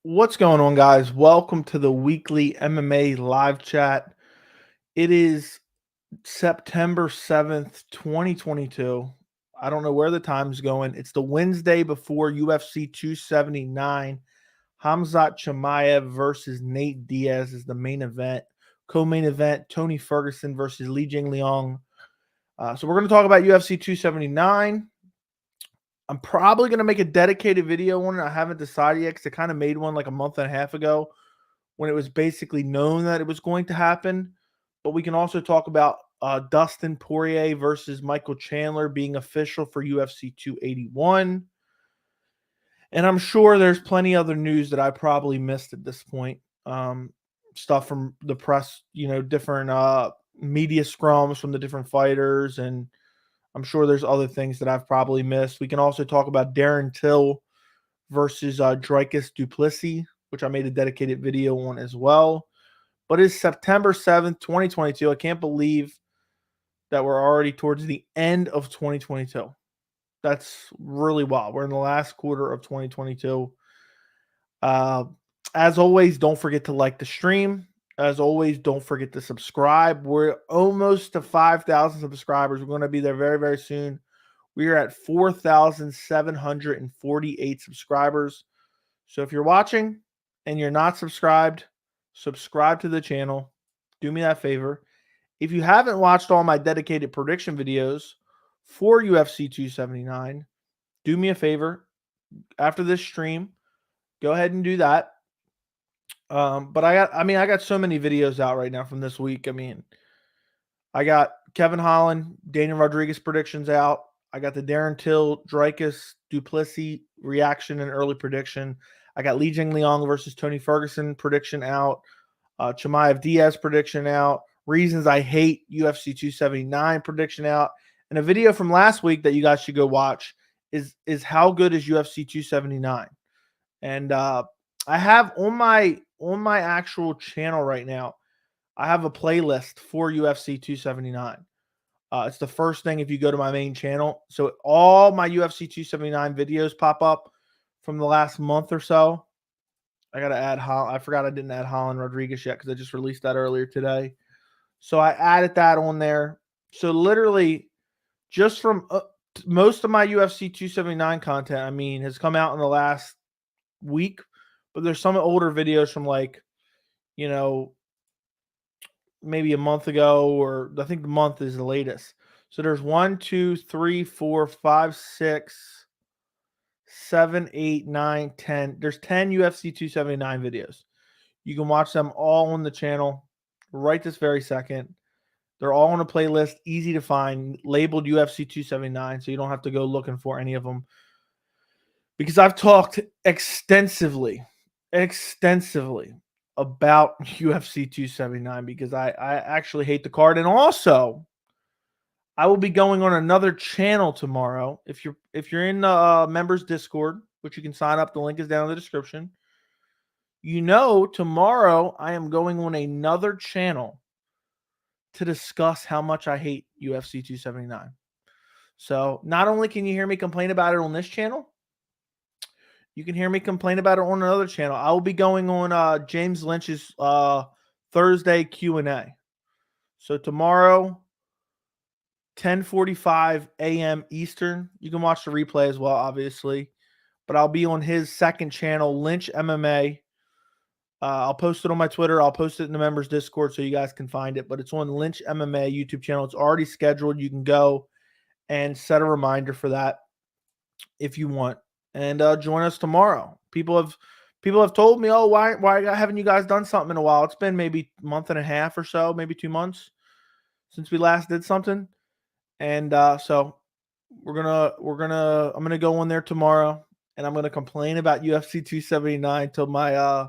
What's going on, guys? Welcome to the weekly MMA live chat. It is September 7th, 2022. I don't know where the time's going. It's the Wednesday before UFC 279. Khamzat Chimaev versus Nate Diaz is the main event. Co-main event, Tony Ferguson versus Li Jingliang. So we're going to talk about UFC 279. I'm probably going to make a dedicated video on it. I haven't decided yet because I kind of made one like a month and a half ago when it was basically known that it was going to happen. But we can also talk about Dustin Poirier versus Michael Chandler being official for UFC 281. And I'm sure there's plenty other news that I probably missed at this point. Stuff from the press, different media scrums from the different fighters. And I'm sure there's other things that I've probably missed. We can also talk about Darren Till versus Dricus Duplessis, which I made a dedicated video on as well. But it's September 7th, 2022. I can't believe that we're already towards the end of 2022. That's really wild. We're in the last quarter of 2022. As always, don't forget to like the stream. As always, don't forget to subscribe. We're almost to 5,000 subscribers. We're going to be there very, very soon. We are at 4,748 subscribers. So if you're watching and you're not subscribed, subscribe to the channel. Do me that favor. If you haven't watched all my dedicated prediction videos for UFC 279, do me a favor. After this stream, go ahead and do that. But I got so many videos out right now from this week. I got Kevin Holland, Daniel Rodriguez predictions out. I got the Darren Till, Dricus Duplessis reaction and early prediction. I got Li Jingliang versus Tony Ferguson prediction out. Chimaev Diaz prediction out. Reasons I hate UFC 279 prediction out. And a video from last week that you guys should go watch is how good is UFC 279. And I have on my actual channel right now, I have a playlist for UFC 279. It's the first thing if you go to my main channel. So all my UFC 279 videos pop up from the last month or so. I got to add I forgot I didn't add Holland Rodriguez yet because I just released that earlier today. So I added that on there. So literally just from most of my UFC 279 content, has come out in the last week. But there's some older videos from maybe a month ago, or I think the month is the latest. So there's 1, 2, 3, 4, 5, 6, 7, 8, 9, 10. There's 10 UFC 279 videos. You can watch them all on the channel right this very second. They're all on a playlist, easy to find, labeled UFC 279, so you don't have to go looking for any of them. Because I've talked extensively about UFC 279 because I actually hate the card. And also, I will be going on another channel tomorrow. If you're in the members Discord, which you can sign up, the link is down in the description. Tomorrow I am going on another channel to discuss how much I hate UFC 279. So not only can you hear me complain about it on this channel, you can hear me complain about it on another channel. I will be going on James Lynch's Thursday Q&A. So tomorrow, 10:45 a.m. Eastern. You can watch the replay as well, obviously. But I'll be on his second channel, Lynch MMA. I'll post it on my Twitter. I'll post it in the members Discord so you guys can find it. But it's on Lynch MMA YouTube channel. It's already scheduled. You can go and set a reminder for that if you want. And join us tomorrow. People have told me, oh, why haven't you guys done something in a while? It's been maybe a month and a half or so, maybe 2 months since we last did something. And so I'm gonna go on there tomorrow, and I'm gonna complain about UFC 279 till my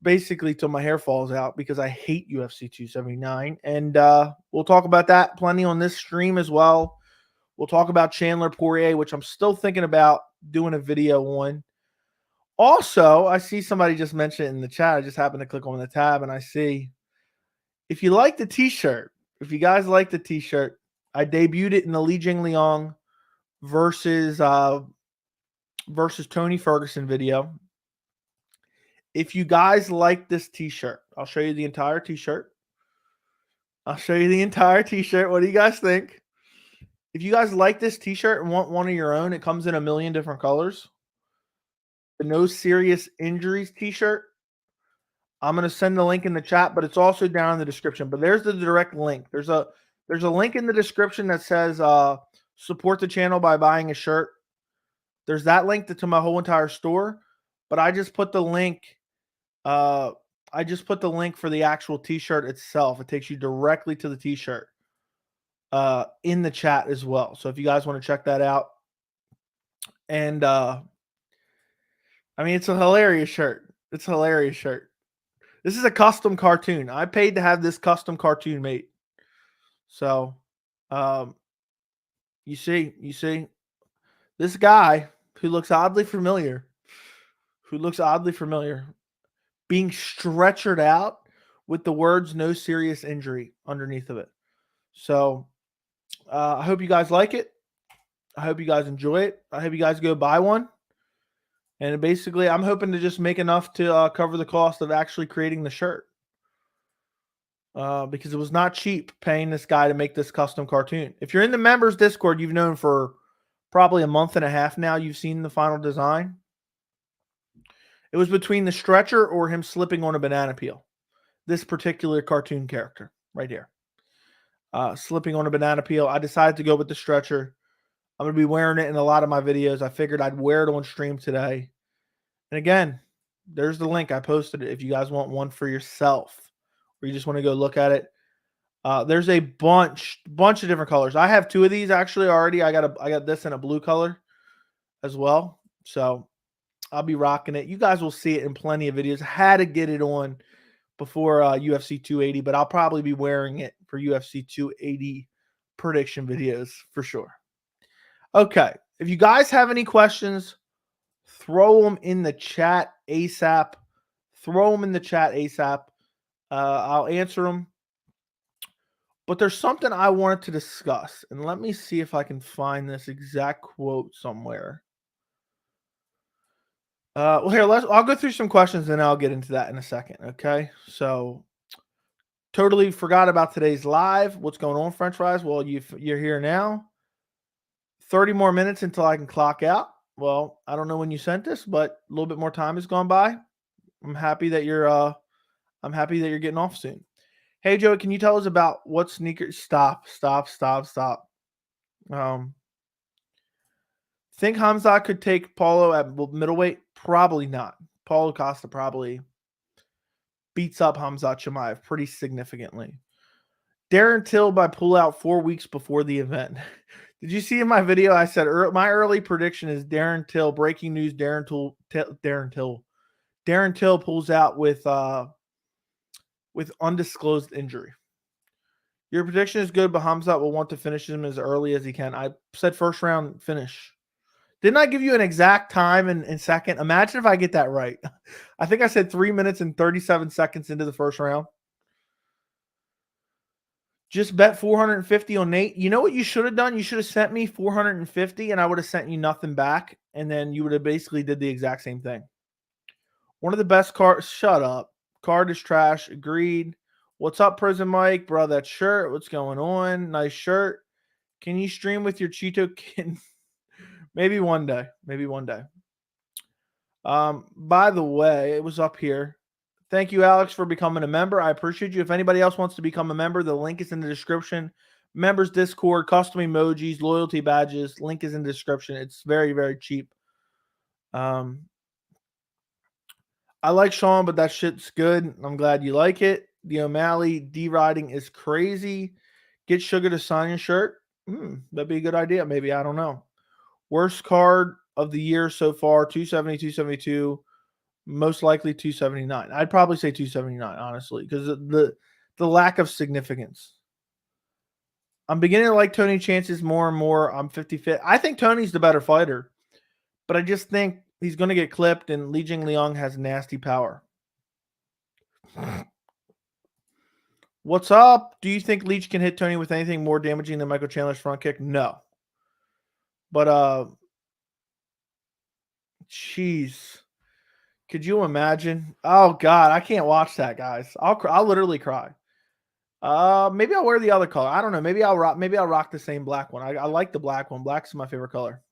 till my hair falls out because I hate UFC 279. And we'll talk about that plenty on this stream as well. We'll talk about Chandler Poirier, which I'm still thinking about doing a video on. Also, I see somebody just mentioned it in the chat. I just happened to click on the tab, and I see if you like the t-shirt, if you guys like the t-shirt, I debuted it in the Li Jingliang versus Tony Ferguson video. if you guys like this t-shirt, I'll show you the entire t-shirt. What do you guys think? If you guys like this t-shirt and want one of your own, it comes in a million different colors. The No Serious Injuries t-shirt. I'm going to send the link in the chat, but it's also down in the description. But there's the direct link. There's a link in the description that says support the channel by buying a shirt. There's that link to my whole entire store, but I just put the link for the actual t-shirt itself. It takes you directly to the t-shirt in the chat as well. So if you guys want to check that out. And I mean, it's a hilarious shirt. This is a custom cartoon. I paid to have this custom cartoon made. So, you see this guy who looks oddly familiar, being stretchered out with the words "no serious injury" underneath of it. So, I hope you guys like it. I hope you guys enjoy it. I hope you guys go buy one. And basically, I'm hoping to just make enough to cover the cost of actually creating the shirt. Because it was not cheap paying this guy to make this custom cartoon. If you're in the members Discord, you've known for probably a month and a half now, you've seen the final design. It was between the stretcher or him slipping on a banana peel. This particular cartoon character right here. Slipping on a banana peel. I decided to go with the stretcher. I'm going to be wearing it in a lot of my videos. I figured I'd wear it on stream today. And again, there's the link. I posted it if you guys want one for yourself or you just want to go look at it. There's a bunch of different colors. I have two of these actually already. I got this in a blue color as well. So I'll be rocking it. You guys will see it in plenty of videos. I had to get it on before UFC 280, but I'll probably be wearing it for UFC 280 prediction videos for sure. Okay, if you guys have any questions, throw them in the chat ASAP. I'll answer them. But there's something I wanted to discuss, and let me see if I can find this exact quote somewhere. Well, here, I'll go through some questions, and I'll get into that in a second, okay? So, totally forgot about today's live. What's going on, French fries? Well, you're here now. 30 more minutes until I can clock out. Well, I don't know when you sent this, but a little bit more time has gone by. I'm happy that you're getting off soon. Hey Joey, can you tell us about what sneakers? Stop. Think Khamzat could take Paulo at middleweight? Probably not. Paulo Costa probably beats up Khamzat Chimaev pretty significantly. Darren Till by pullout 4 weeks before the event. Did you see in my video? I said my early prediction is Darren Till. Breaking news: Darren Till pulls out with undisclosed injury. Your prediction is good, but Khamzat will want to finish him as early as he can. I said first round finish. Didn't I give you an exact time and second? Imagine if I get that right. I think I said 3 minutes and 37 seconds into the first round. Just bet 450 on Nate. You know what you should have done? You should have sent me 450 and I would have sent you nothing back. And then you would have basically did the exact same thing. One of the best cards. Shut up. Card is trash. Agreed. What's up, Prison Mike? Bro, that shirt. What's going on? Nice shirt. Can you stream with your Cheeto Kitten? Maybe one day. By the way, it was up here. Thank you, Alex, for becoming a member. I appreciate you. If anybody else wants to become a member, the link is in the description. Members Discord, custom emojis, loyalty badges. Link is in the description. It's very, very cheap. I like Sean, but that shit's good. I'm glad you like it. The O'Malley D-riding is crazy. Get Sugar to sign your shirt. That'd be a good idea. Maybe. I don't know. Worst card of the year so far, 270, 272. Most likely 279. I'd probably say 279, honestly, because the lack of significance. I'm beginning to like Tony chances more and more. I'm 50-50. I think Tony's the better fighter, but I just think he's going to get clipped, and Li Jingliang has nasty power. What's up? Do you think Leach can hit Tony with anything more damaging than Michael Chandler's front kick? No. But, jeez. Could you imagine? Oh God, I can't watch that, guys. I'll literally cry. Maybe I'll wear the other color. I don't know. Maybe I'll rock the same black one. I like the black one. Black's my favorite color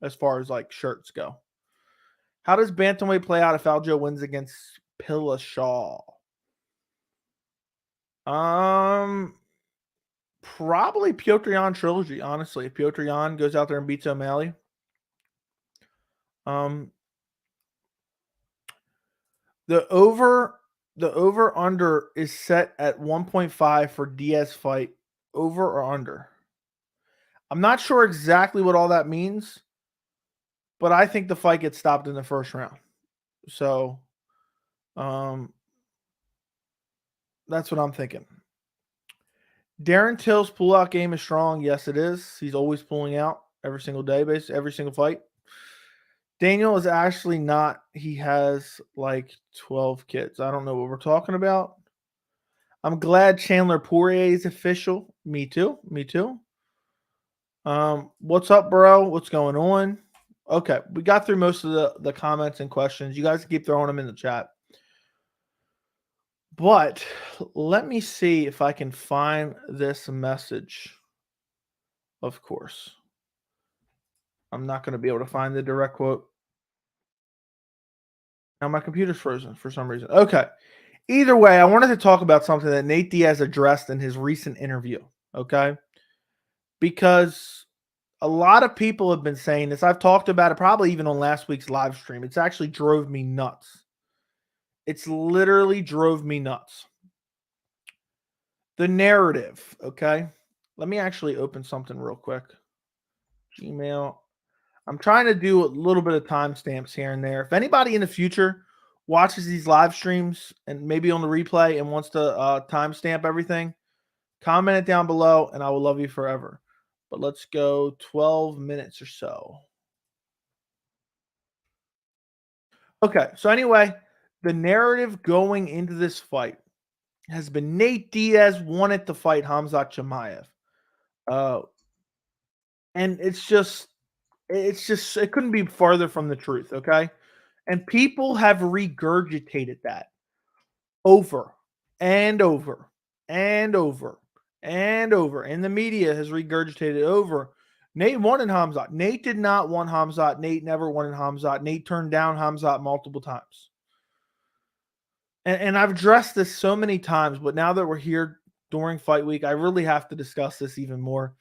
as far as like shirts go. How does Bantamweight play out if Aljo wins against Shaw? Probably Piotr Jan trilogy, honestly. If Piotr Jan goes out there and beats O'Malley. The over under is set at 1.5 for Diaz fight. Over or under? I'm not sure exactly what all that means, but I think the fight gets stopped in the first round. So, that's what I'm thinking. Darren Till's pullout game is strong. Yes, it is. He's always pulling out every single day, basically every single fight. Daniel is actually not. He has like 12 kids. I don't know what we're talking about. I'm glad Chandler Poirier is official. Me too. Me too. What's up, bro? What's going on? Okay, we got through most of the comments and questions. You guys keep throwing them in the chat. But let me see if I can find this message. Of course. I'm not going to be able to find the direct quote. Now my computer's frozen for some reason. Okay. Either way, I wanted to talk about something that Nate Diaz addressed in his recent interview. Okay. Because a lot of people have been saying this. I've talked about it probably even on last week's live stream. It's actually drove me nuts. It's literally drove me nuts. The narrative. Okay. Let me actually open something real quick. Gmail. I'm trying to do a little bit of timestamps here and there. If anybody in the future watches these live streams and maybe on the replay and wants to timestamp everything, comment it down below and I will love you forever. But let's go 12 minutes or so. Okay, so anyway, the narrative going into this fight has been Nate Diaz wanted to fight Khamzat Chimaev. And it's just it couldn't be farther from the truth, okay? And people have regurgitated that over and over and over and over. And the media has regurgitated over. Nate wanted Khamzat. Nate did not want Khamzat. Nate never wanted Khamzat. Nate turned down Khamzat multiple times. And I've addressed this so many times, but now that we're here during fight week, I really have to discuss this even more.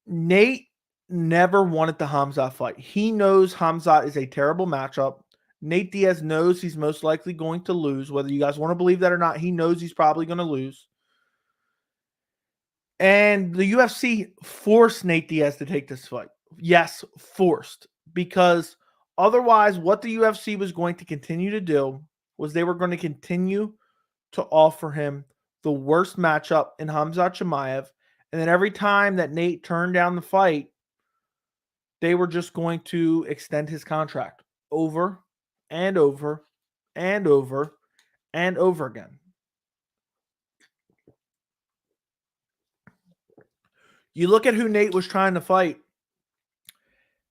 Nate never wanted the Khamzat fight. He knows Khamzat is a terrible matchup. Nate Diaz knows he's most likely going to lose. Whether you guys want to believe that or not, he knows he's probably going to lose. And the UFC forced Nate Diaz to take this fight. Yes, forced. Because otherwise, what the UFC was going to continue to do was they were going to continue to offer him the worst matchup in Khamzat Chimaev. And then every time that Nate turned down the fight, they were just going to extend his contract over and over and over and over again. You look at who Nate was trying to fight.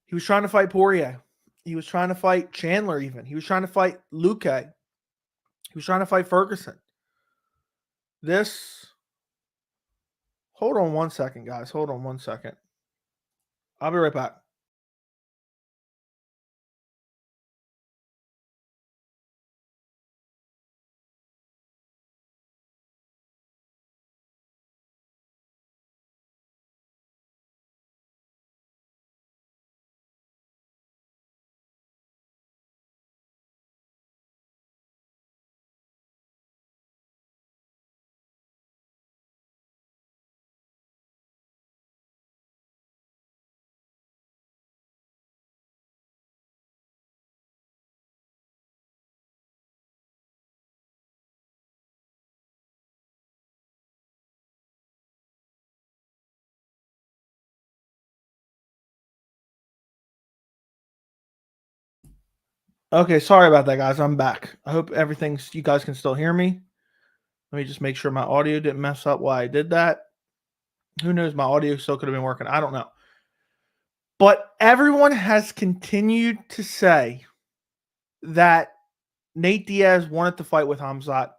He was trying to fight Poirier. He was trying to fight Chandler even. He was trying to fight Luque. He was trying to fight Ferguson. Hold on one second, guys. Hold on one second. I'll be right back. Okay, sorry about that, guys. I'm back. I hope you guys can still hear me. Let me just make sure my audio didn't mess up while I did that. Who knows? My audio still could have been working. I don't know. But everyone has continued to say that Nate Diaz wanted to fight with Khamzat.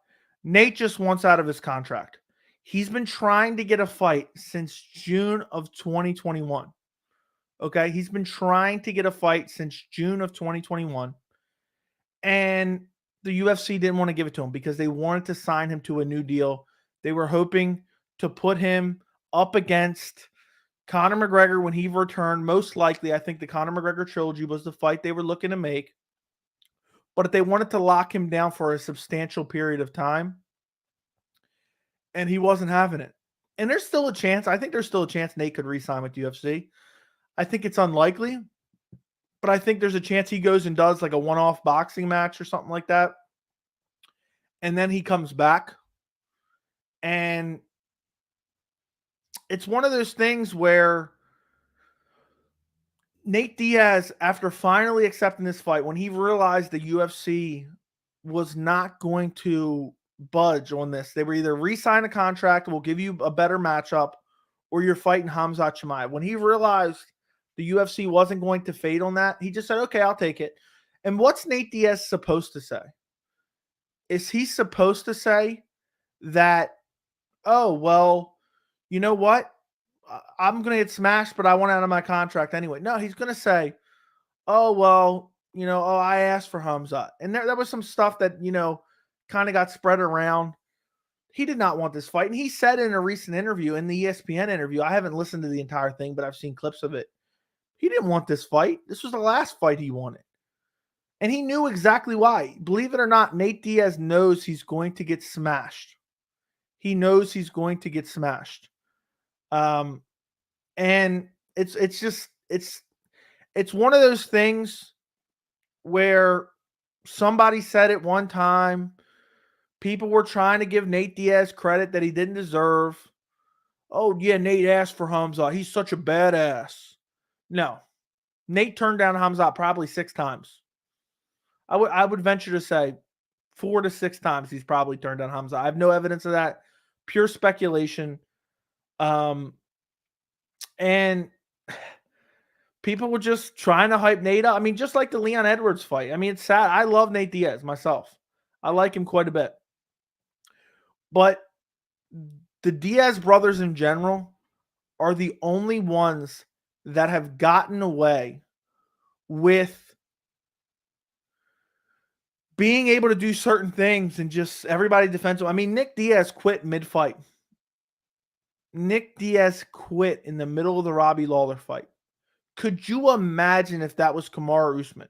Nate just wants out of his contract. He's been trying to get a fight since June of 2021. Okay. He's been trying to get a fight since June of 2021. And the UFC didn't want to give it to him because they wanted to sign him to a new deal. They were hoping to put him up against Conor McGregor when he returned. Most likely, I think the Conor McGregor trilogy was the fight they were looking to make. But they wanted to lock him down for a substantial period of time. And he wasn't having it. And there's still a chance. I think there's still a chance Nate could re-sign with UFC. I think it's unlikely. But I think there's a chance he goes and does like a one-off boxing match or something like that. And then he comes back. And it's one of those things where Nate Diaz, after finally accepting this fight, when he realized the UFC was not going to budge on this, they were either re-sign a contract, we'll give you a better matchup, or you're fighting Khamzat Chimaev. When he realized the UFC wasn't going to fade on that, he just said, okay, I'll take it. And what's Nate Diaz supposed to say? Is he supposed to say that, oh, well, you know what? I'm going to get smashed, but I want out of my contract anyway. No, he's going to say, oh, well, I asked for Khamzat. And there was some stuff that, kind of got spread around. He did not want this fight. And he said in a recent interview, in the ESPN interview, I haven't listened to the entire thing, but I've seen clips of it. He didn't want this fight. This was the last fight he wanted. And he knew exactly why. Believe it or not, Nate Diaz knows he's going to get smashed. He knows he's going to get smashed. And it's one of those things where somebody said it one time, people were trying to give Nate Diaz credit that he didn't deserve. Oh yeah, Nate asked for Khamzat. He's such a badass. No, Nate turned down Khamzat probably 6 times. I would venture to say 4 to 6 times he's probably turned down Khamzat. I have no evidence of that. Pure speculation. And people were just trying to hype Nate up. I mean, just like the Leon Edwards fight. I mean, it's sad. I love Nate Diaz myself. I like him quite a bit. But the Diaz brothers in general are the only ones that have gotten away with being able to do certain things and just everybody defensive. I mean, Nick Diaz quit mid-fight. Nick Diaz quit in the middle of the Robbie Lawler fight. Could you imagine if that was Kamaru Usman?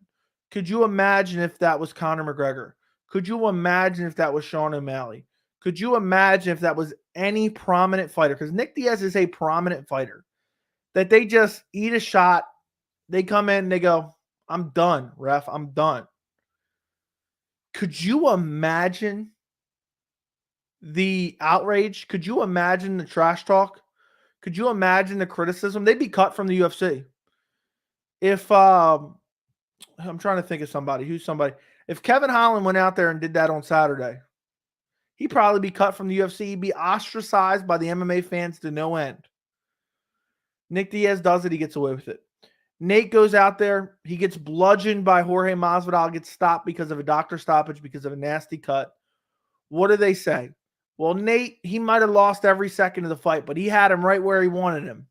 Could you imagine if that was Conor McGregor? Could you imagine if that was Sean O'Malley? Could you imagine if that was any prominent fighter? Because Nick Diaz is a prominent fighter. That they just eat a shot, they come in, they go, I'm done, ref, I'm done. Could you imagine the outrage? Could you imagine the trash talk? Could you imagine the criticism? They'd be cut from the UFC. If I'm trying to think of somebody. Who's somebody? If Kevin Holland went out there and did that on Saturday, he'd probably be cut from the UFC. He'd be ostracized by the MMA fans to no end. Nick Diaz does it. He gets away with it. Nate goes out there. He gets bludgeoned by Jorge Masvidal, gets stopped because of a doctor stoppage, because of a nasty cut. What do they say? Well, Nate, he might have lost every second of the fight, but he had him right where he wanted him.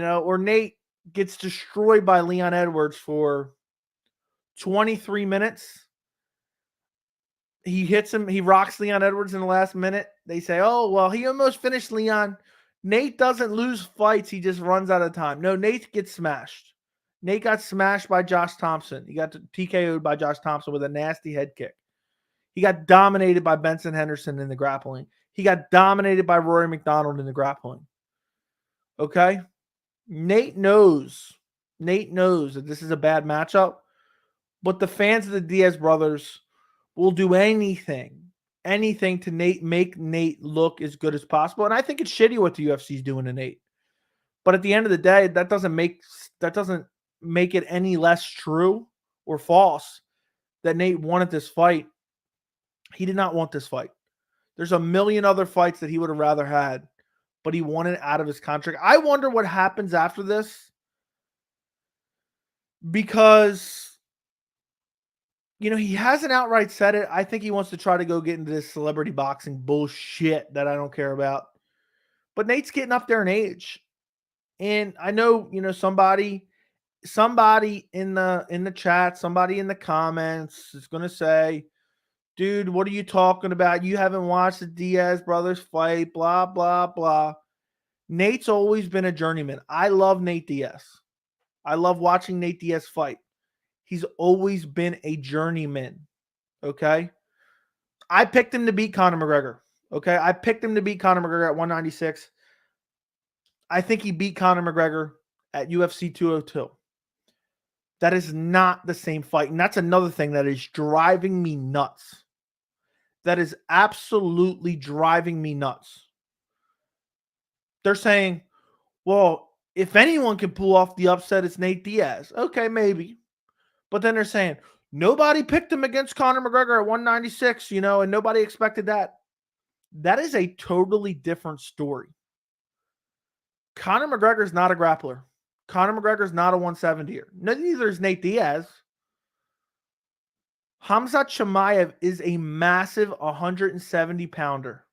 Or Nate gets destroyed by Leon Edwards for 23 minutes. He hits him. He rocks Leon Edwards in the last minute. They say, oh, well, he almost finished Leon. Nate doesn't lose fights. He just runs out of time. No, Nate gets smashed. Nate got smashed by Josh Thompson. He got TKO'd by Josh Thompson with a nasty head kick. He got dominated by Benson Henderson in the grappling. He got dominated by Rory McDonald in the grappling. Okay? Nate knows that this is a bad matchup, but the fans of the Diaz brothers will do anything to make Nate look as good as possible. And I think it's shitty what the UFC is doing to Nate. But at the end of the day, that doesn't make it any less true or false that Nate wanted this fight. He did not want this fight. There's a million other fights that he would have rather had, but he wanted out of his contract. I wonder what happens after this, because he hasn't outright said it. I think he wants to try to go get into this celebrity boxing bullshit that I don't care about. But Nate's getting up there in age. And I know, somebody in the chat, somebody in the comments is going to say, dude, what are you talking about? You haven't watched the Diaz brothers fight, blah, blah, blah. Nate's always been a journeyman. I love Nate Diaz. I love watching Nate Diaz fight. He's always been a journeyman. Okay. I picked him to beat Conor McGregor. Okay. I picked him to beat Conor McGregor at 196. I think he beat Conor McGregor at UFC 202. That is not the same fight. And that's another thing that is driving me nuts. That is absolutely driving me nuts. They're saying, well, if anyone can pull off the upset, it's Nate Diaz. Okay, maybe. But then they're saying, nobody picked him against Conor McGregor at 196, and nobody expected that. That is a totally different story. Conor McGregor is not a grappler. Conor McGregor is not a 170er. Neither is Nate Diaz. Khamzat Chimaev is a massive 170-pounder.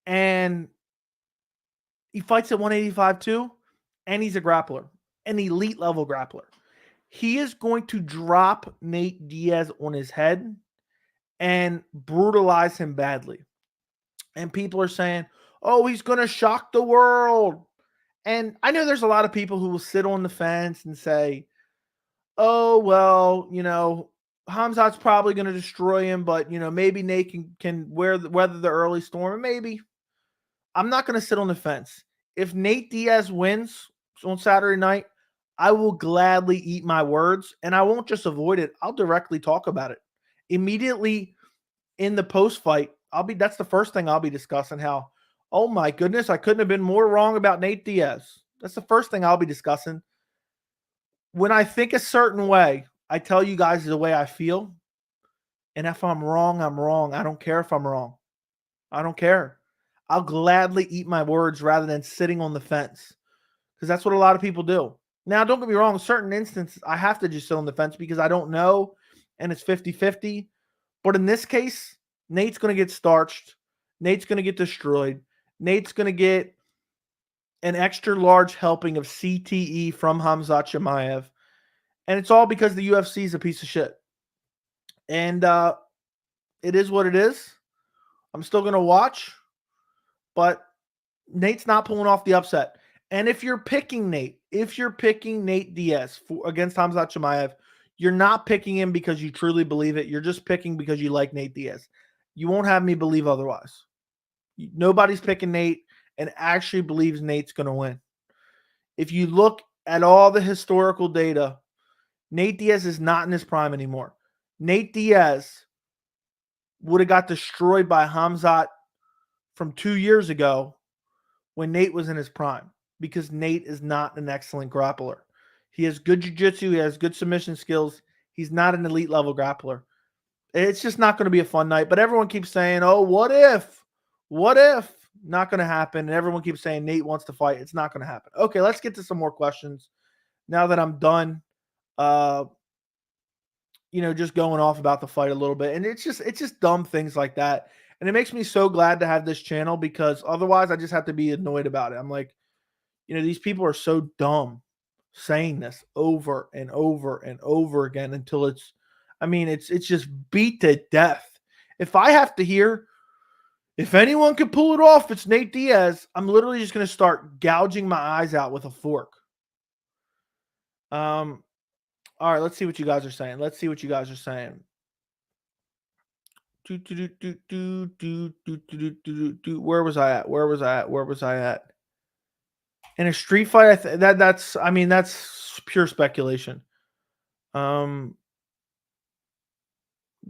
And he fights at 185 too, and he's a grappler, an elite level grappler. He is going to drop Nate Diaz on his head and brutalize him badly. And people are saying, oh, he's going to shock the world. And I know there's a lot of people who will sit on the fence and say, oh, well, Khamzat's probably going to destroy him, but, maybe Nate can weather the early storm. Maybe. I'm not going to sit on the fence. If Nate Diaz wins on Saturday night, I will gladly eat my words, and I won't just avoid it. I'll directly talk about it. Immediately in the post-fight, that's the first thing I'll be discussing, how, oh my goodness, I couldn't have been more wrong about Nate Diaz. That's the first thing I'll be discussing. When I think a certain way, I tell you guys the way I feel. And if I'm wrong, I'm wrong. I don't care if I'm wrong. I don't care. I'll gladly eat my words rather than sitting on the fence, because that's what a lot of people do. Now, don't get me wrong. In certain instances, I have to just sit on the fence because I don't know, and it's 50-50. But in this case, Nate's going to get starched. Nate's going to get destroyed. Nate's going to get an extra large helping of CTE from Khamzat Chimaev. And it's all because the UFC is a piece of shit. And it is what it is. I'm still going to watch. But Nate's not pulling off the upset. And if you're picking Nate Diaz against Khamzat Chimaev, you're not picking him because you truly believe it. You're just picking because you like Nate Diaz. You won't have me believe otherwise. Nobody's picking Nate and actually believes Nate's going to win. If you look at all the historical data, Nate Diaz is not in his prime anymore. Nate Diaz would have got destroyed by Khamzat from 2 years ago when Nate was in his prime, because Nate is not an excellent grappler. He has good jiu-jitsu. He has good submission skills. He's not an elite level grappler. It's just not going to be a fun night. But everyone keeps saying, oh, what if? What if? Not going to happen. And everyone keeps saying Nate wants to fight. It's not going to happen. Okay, let's get to some more questions now that I'm done. Just going off about the fight a little bit. And it's just dumb things like that. And it makes me so glad to have this channel, because otherwise I just have to be annoyed about it. I'm like, these people are so dumb saying this over and over and over again until it's just beat to death. If I have to hear, if anyone can pull it off, it's Nate Diaz, I'm literally just going to start gouging my eyes out with a fork. All right, let's see what you guys are saying. Where was I at? In a street fight, that's pure speculation. Got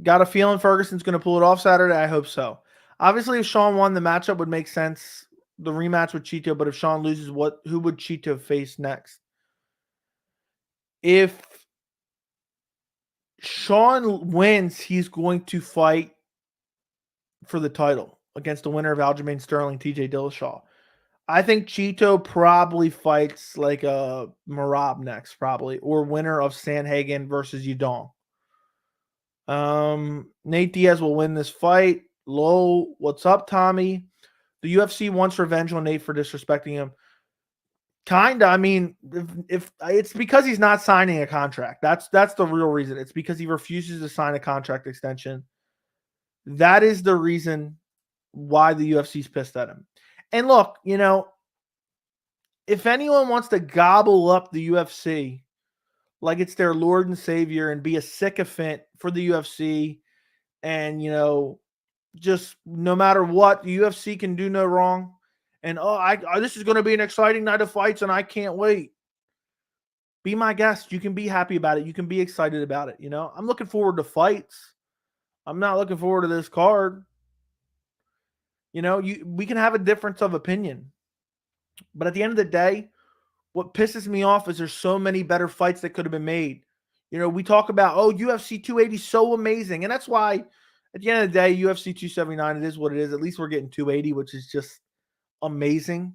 a feeling Ferguson's going to pull it off Saturday. I hope so. Obviously, if Sean won, the matchup would make sense. The rematch with Chito. But if Sean loses, who would Chito face next? If Sean wins, he's going to fight for the title against the winner of Aljamain Sterling, TJ Dillashaw. I think Chito probably fights like a Merab next, probably, or winner of Sanhagen versus Yudong. Nate Diaz will win this fight. Lol, what's up, Tommy? The UFC wants revenge on Nate for disrespecting him. Kinda. I mean, if it's because he's not signing a contract. That's the real reason. It's because he refuses to sign a contract extension. That is the reason why the UFC's pissed at him. And look, if anyone wants to gobble up the UFC like it's their Lord and Savior and be a sycophant for the UFC and, just no matter what, the UFC can do no wrong. And this is going to be an exciting night of fights, and I can't wait. Be my guest. You can be happy about it. You can be excited about it. I'm looking forward to fights. I'm not looking forward to this card. We can have a difference of opinion, but at the end of the day, what pisses me off is there's so many better fights that could have been made. We talk about UFC 280 is so amazing, and that's why at the end of the day, UFC 279 it is what it is. At least we're getting 280, which is just amazing.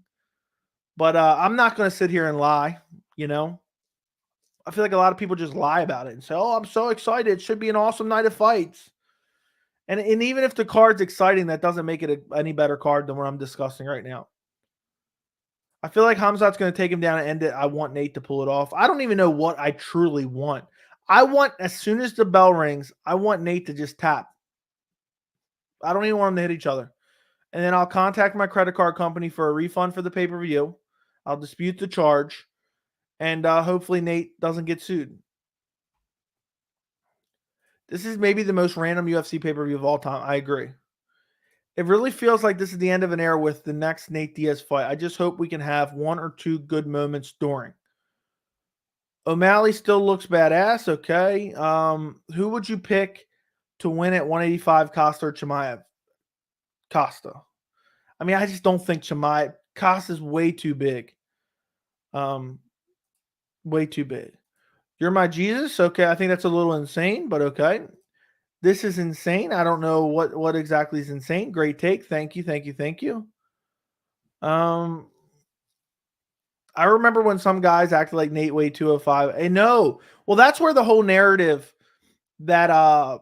But I'm not going to sit here and lie, I feel like a lot of people just lie about it and say, I'm so excited. It should be an awesome night of fights. And even if the card's exciting, that doesn't make it any better card than what I'm discussing right now. I feel like Khamzat's going to take him down and end it. I want Nate to pull it off. I don't even know what I truly want. I want, as soon as the bell rings, I want Nate to just tap. I don't even want them to hit each other. And then I'll contact my credit card company for a refund for the pay-per-view. I'll dispute the charge. And hopefully Nate doesn't get sued. This is maybe the most random UFC pay-per-view of all time. I agree. It really feels like this is the end of an era with the next Nate Diaz fight. I just hope we can have one or two good moments during. O'Malley still looks badass. Okay. Who would you pick to win at 185, Costa or Chimaev? Costa. I mean, I just don't think Chimaev. Costa's way too big. Way too big. You're my Jesus? Okay, I think that's a little insane, but okay. This is insane. I don't know what exactly is insane. Great take. Thank you. I remember when some guys acted like Nate weighed 205. And no. Well, that's where the whole narrative that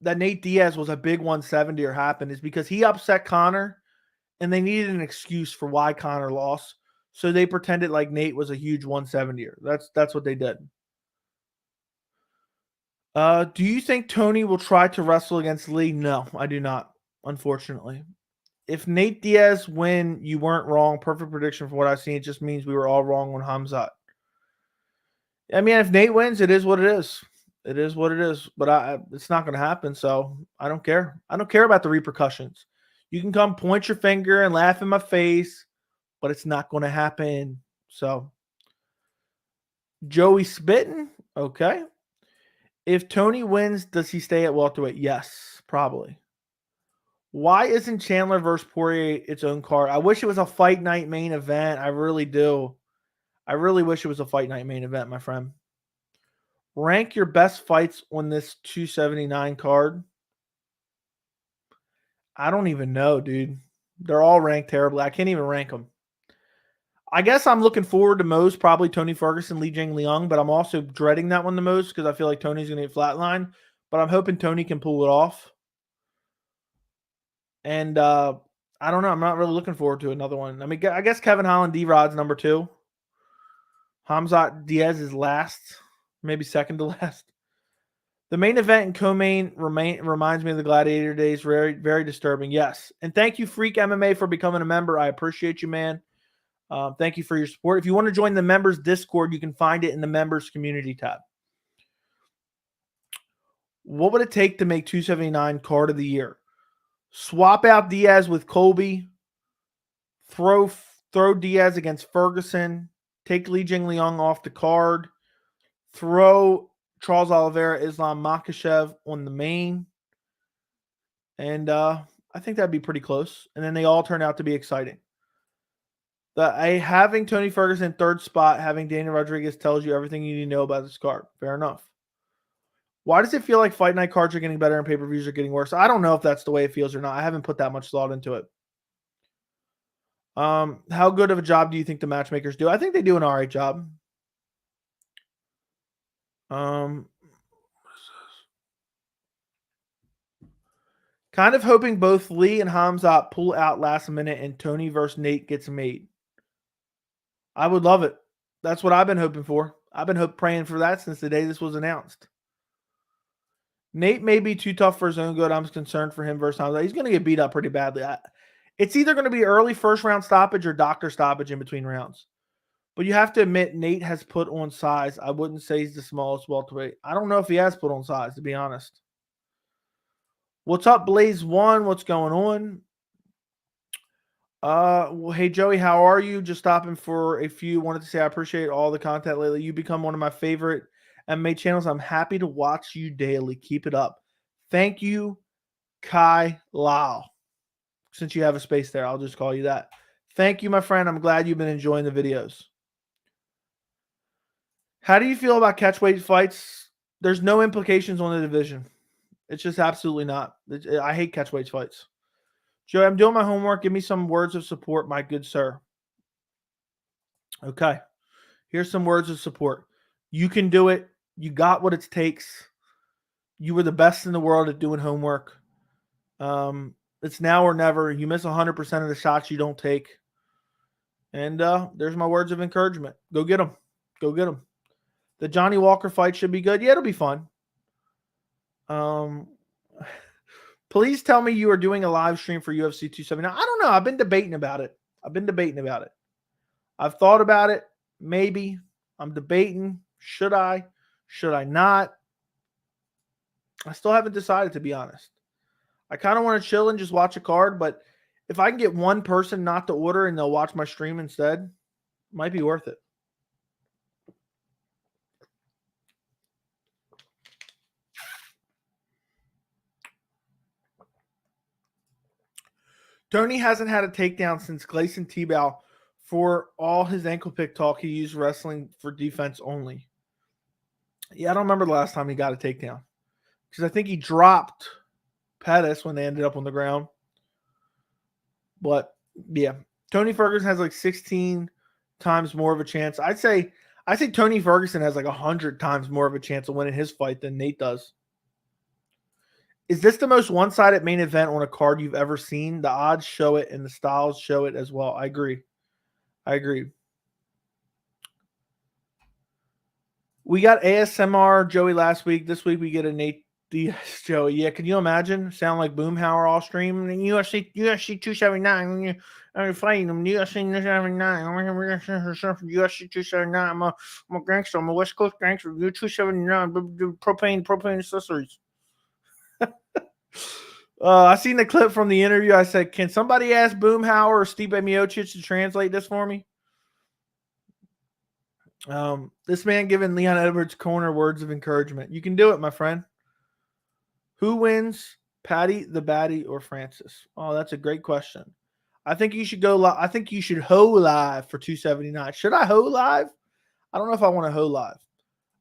Nate Diaz was a big 170er happened is because he upset Conor and they needed an excuse for why Conor lost. So they pretended like Nate was a huge 170er. That's what they did. Do you think Tony will try to wrestle against Lee? No, I do not, unfortunately. If Nate Diaz win, you weren't wrong. Perfect prediction for what I've seen. It just means we were all wrong on Khamzat. I mean, if Nate wins, it is what it is. It is what it is. But it's not going to happen, so I don't care. I don't care about the repercussions. You can come point your finger and laugh in my face, but it's not going to happen. So, Joey spitting? Okay. If Tony wins, does he stay at welterweight? Yes, probably. Why isn't Chandler versus Poirier its own card? I wish it was a fight night main event. I really do. I really wish it was a fight night main event, my friend. Rank your best fights on this 279 card. I don't even know, dude. They're all ranked terribly. I can't even rank them. I guess I'm looking forward to most, probably Tony Ferguson, Li Jingliang, but I'm also dreading that one the most because I feel like Tony's going to get flatlined. But I'm hoping Tony can pull it off. And I don't know. I'm not really looking forward to another one. I mean, I guess Kevin Holland, D-Rod's number 2. Khamzat Diaz is last, maybe second to last. The main event and co-main reminds me of the Gladiator days. Very, very disturbing. Yes. And thank you, Freak MMA, for becoming a member. I appreciate you, man. Thank you for your support. If you want to join the members Discord, you can find it in the members community tab. What would it take to make 279 card of the year? Swap out Diaz with Colby. Throw Diaz against Ferguson. Take Li Jingliang off the card. Throw Charles Oliveira, Islam Makhachev on the main. And I think that'd be pretty close. And then they all turn out to be exciting. Having Tony Ferguson third spot, having Daniel Rodriguez tells you everything you need to know about this card. Fair enough. Why does it feel like fight night cards are getting better and pay-per-views are getting worse? I don't know if that's the way it feels or not. I haven't put that much thought into it. How good of a job do you think the matchmakers do? I think they do an all right job. Kind of hoping both Li and Khamzat pull out last minute and Tony versus Nate gets made. I would love it. That's what I've been hoping for. I've been praying for that since the day this was announced. Nate may be too tough for his own good. I'm concerned for him versus Khamzat. He's going to get beat up pretty badly. It's either going to be early first round stoppage or doctor stoppage in between rounds. But you have to admit, Nate has put on size. I wouldn't say he's the smallest welterweight. I don't know if he has put on size, to be honest. What's up, Blaze One? What's going on? Well, hey, Joey, how are you? Just stopping for a few. Wanted to say I appreciate all the content lately. You become one of my favorite MMA channels. I'm happy to watch you daily. Keep it up. Thank you, Kai Lau. Since you have a space there, I'll just call you that. Thank you, my friend. I'm glad you've been enjoying the videos. How do you feel about catchweight fights? There's no implications on the division. It's just absolutely not. I hate catchweight fights. Joey, I'm doing my homework. Give me some words of support, my good sir. Okay. Here's some words of support. You can do it. You got what it takes. You were the best in the world at doing homework. It's now or never. You miss 100% of the shots you don't take. And there's my words of encouragement. Go get them. Go get them. The Johnny Walker fight should be good. Yeah, it'll be fun. Please tell me you are doing a live stream for UFC 279. I don't know. I've been debating about it. I've thought about it. Maybe. I'm debating. Should I? Should I not? I still haven't decided, to be honest. I kind of want to chill and just watch a card, but if I can get one person not to order and they'll watch my stream instead, it might be worth it. Tony hasn't had a takedown since Gleison Tebow. For all his ankle pick talk, he used wrestling for defense only. Yeah, I don't remember the last time he got a takedown. Because I think he dropped Pettis when they ended up on the ground. But, yeah. Tony Ferguson has like 16 times more of a chance. I'd say Tony Ferguson has like 100 times more of a chance of winning his fight than Nate does. Is this the most one-sided main event on a card you've ever seen? The odds show it and the styles show it as well. I agree. We got ASMR Joey last week. This week we get a Nate Diaz Joey. Yeah, can you imagine? Sound like Boomhauer all stream. UFC 279. I'm fighting them. UFC 279. UFC 279. I'm a gangster. I'm a West Coast gangster. You 279. Propane accessories. I seen the clip from the interview. I said, can somebody ask Boomhauer or Stipe Miocic to translate this for me? This man giving Leon Edwards corner words of encouragement. You can do it, my friend. Who wins, Patty the Batty or Francis? Oh, that's a great question. I think you should go live. I think you should ho live for 279. Should I ho live? I don't know if I want to ho live.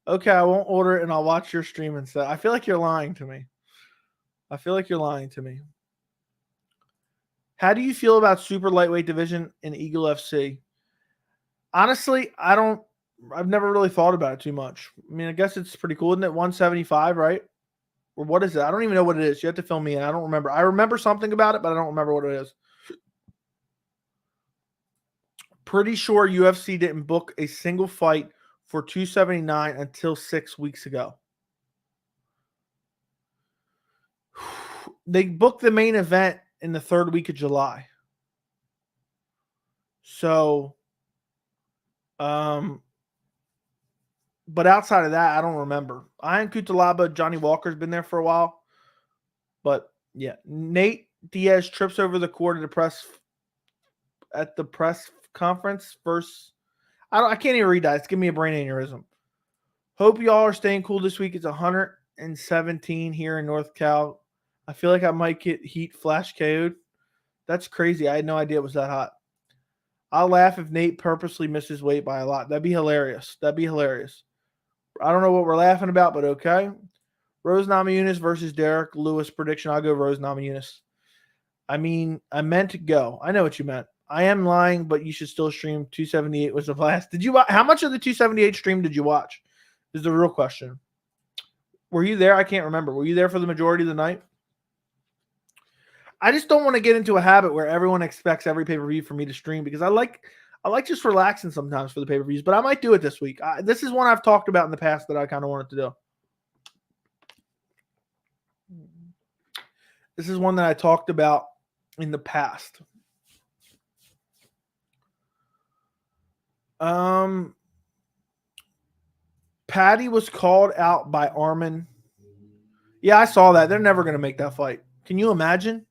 Okay, I won't order it and I'll watch your stream instead. I feel like you're lying to me. How do you feel about super lightweight division in Eagle FC? Honestly, I've never really thought about it too much. I mean, I guess it's pretty cool. Isn't it 175, right? Or what is it? I don't even know what it is. You have to fill me in. I don't remember. I remember something about it, but I don't remember what it is. Pretty sure UFC didn't book a single fight for 279 until 6 weeks ago. They booked the main event in the 3rd week of July. So, but outside of that, I don't remember. Ian Cutelaba, Johnny Walker's been there for a while. But, yeah. Nate Diaz trips over the court at the press conference first. I can't even read that. It's giving me a brain aneurysm. Hope y'all are staying cool this week. It's 117 here in North Cal. I feel like I might get heat flash KO'd. That's crazy. I had no idea it was that hot. I'll laugh if Nate purposely misses weight by a lot. That'd be hilarious. I don't know what we're laughing about, but okay. Rose Namajunas versus Derek Lewis prediction. I'll go Rose Namajunas. I mean, I meant to go. I know what you meant. I am lying, but you should still stream. 278 was a blast. How much of the 278 stream did you watch? Is the real question. Were you there? I can't remember. Were you there for the majority of the night? I just don't want to get into a habit where everyone expects every pay-per-view for me to stream, because I like just relaxing sometimes for the pay-per-views, but I might do it this week. This is one I've talked about in the past that I kind of wanted to do. This is one that I talked about in the past. Patty was called out by Armin. Yeah, I saw that. They're never going to make that fight. Can you imagine?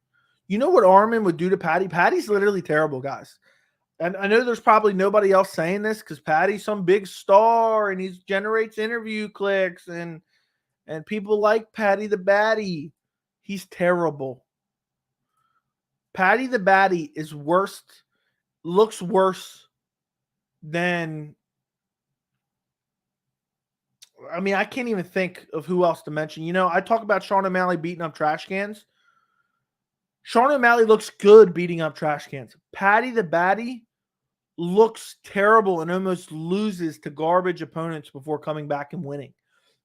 You know what Armin would do to Patty? Patty's literally terrible, guys. And I know there's probably nobody else saying this because Patty's some big star and he generates interview clicks and people like Patty the Baddie. He's terrible. Patty the Baddie is looks worse than, I mean, I can't even think of who else to mention. You know, I talk about Sean O'Malley beating up trash cans. Sean O'Malley looks good beating up trash cans. Patty the Baddie looks terrible and almost loses to garbage opponents before coming back and winning.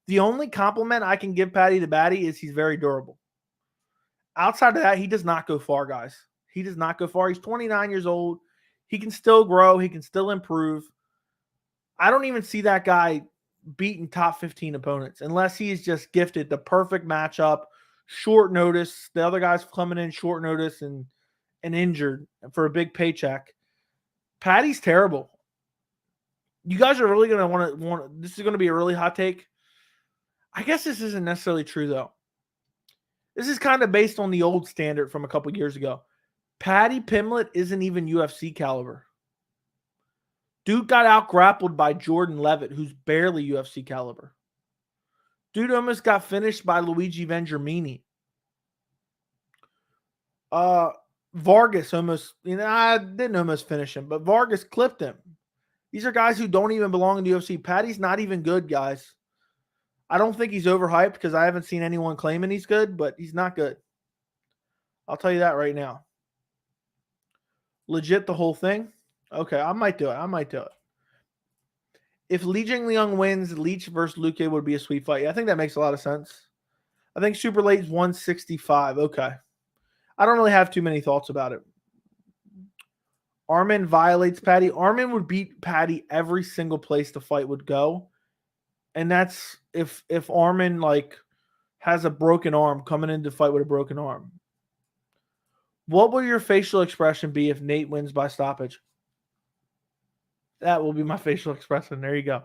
The only compliment I can give Patty the Baddie is he's very durable. Outside of that, he does not go far, guys. He does not go far. He's 29 years old. He can still grow. He can still improve. I don't even see that guy beating top 15 opponents unless he's just gifted the perfect matchup, short notice. The other guy's coming in short notice and injured for a big paycheck. Patty's terrible. You guys are really going to want this is going to be a really hot take. I guess this isn't necessarily true, though. This is kind of based on the old standard from a couple years ago. Paddy Pimblett isn't even UFC caliber. Dude got out-grappled by Jordan Levitt, who's barely UFC caliber. Dude almost got finished by Luigi Vengermini. Vargas almost, I didn't almost finish him, but Vargas clipped him. These are guys who don't even belong in the UFC. Patty's not even good, guys. I don't think he's overhyped because I haven't seen anyone claiming he's good, but he's not good. I'll tell you that right now. Legit the whole thing? Okay, I might do it. If Li Jingliang wins, Leach versus Luque would be a sweet fight. Yeah, I think that makes a lot of sense. I think Super Late's 165. Okay. I don't really have too many thoughts about it. Armin violates Patty. Armin would beat Patty every single place the fight would go. And that's if Armin has a broken arm coming into the fight with a broken arm. What will your facial expression be if Nate wins by stoppage? That will be my facial expression. There you go.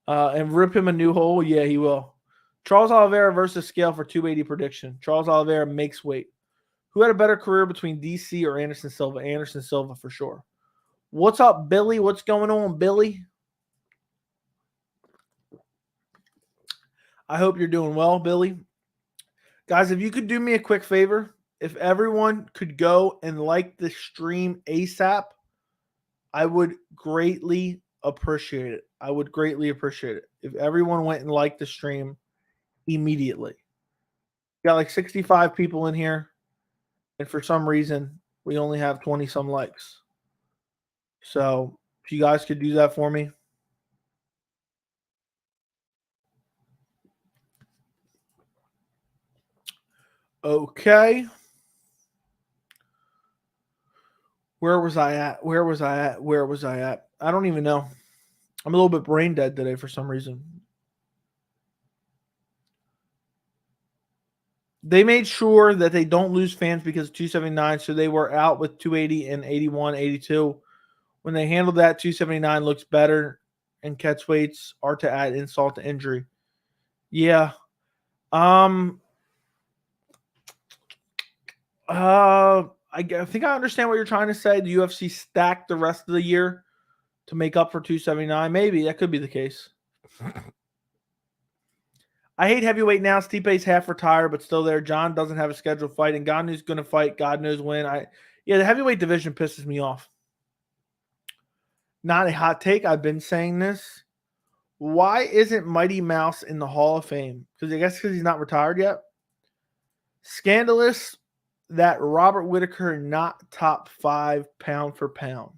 And rip him a new hole? Yeah, he will. Charles Oliveira versus Scale for 280 prediction. Charles Oliveira makes weight. Who had a better career between DC or Anderson Silva? Anderson Silva for sure. What's up, Billy? What's going on, Billy? I hope you're doing well, Billy. Guys, if you could do me a quick favor, if everyone could go and like the stream ASAP, I would greatly appreciate it. If everyone went and liked the stream immediately. Got like 65 people in here, and for some reason, we only have 20-some likes. So, if you guys could do that for me. Okay. Where was I at? I don't even know. I'm a little bit brain dead today for some reason. They made sure that they don't lose fans because of 279, so they were out with 280 and 81, 82. When they handled that, 279 looks better, and catch weights are to add insult to injury. Yeah. I think I understand what you're trying to say. The UFC stacked the rest of the year to make up for 279. Maybe that could be the case. I hate heavyweight now. Stipe's half retired, but still there. John doesn't have a scheduled fight, and God knows going to fight. God knows when. The heavyweight division pisses me off. Not a hot take. I've been saying this. Why isn't Mighty Mouse in the Hall of Fame? Because he's not retired yet. Scandalous that Robert Whittaker not top 5 pound for pound.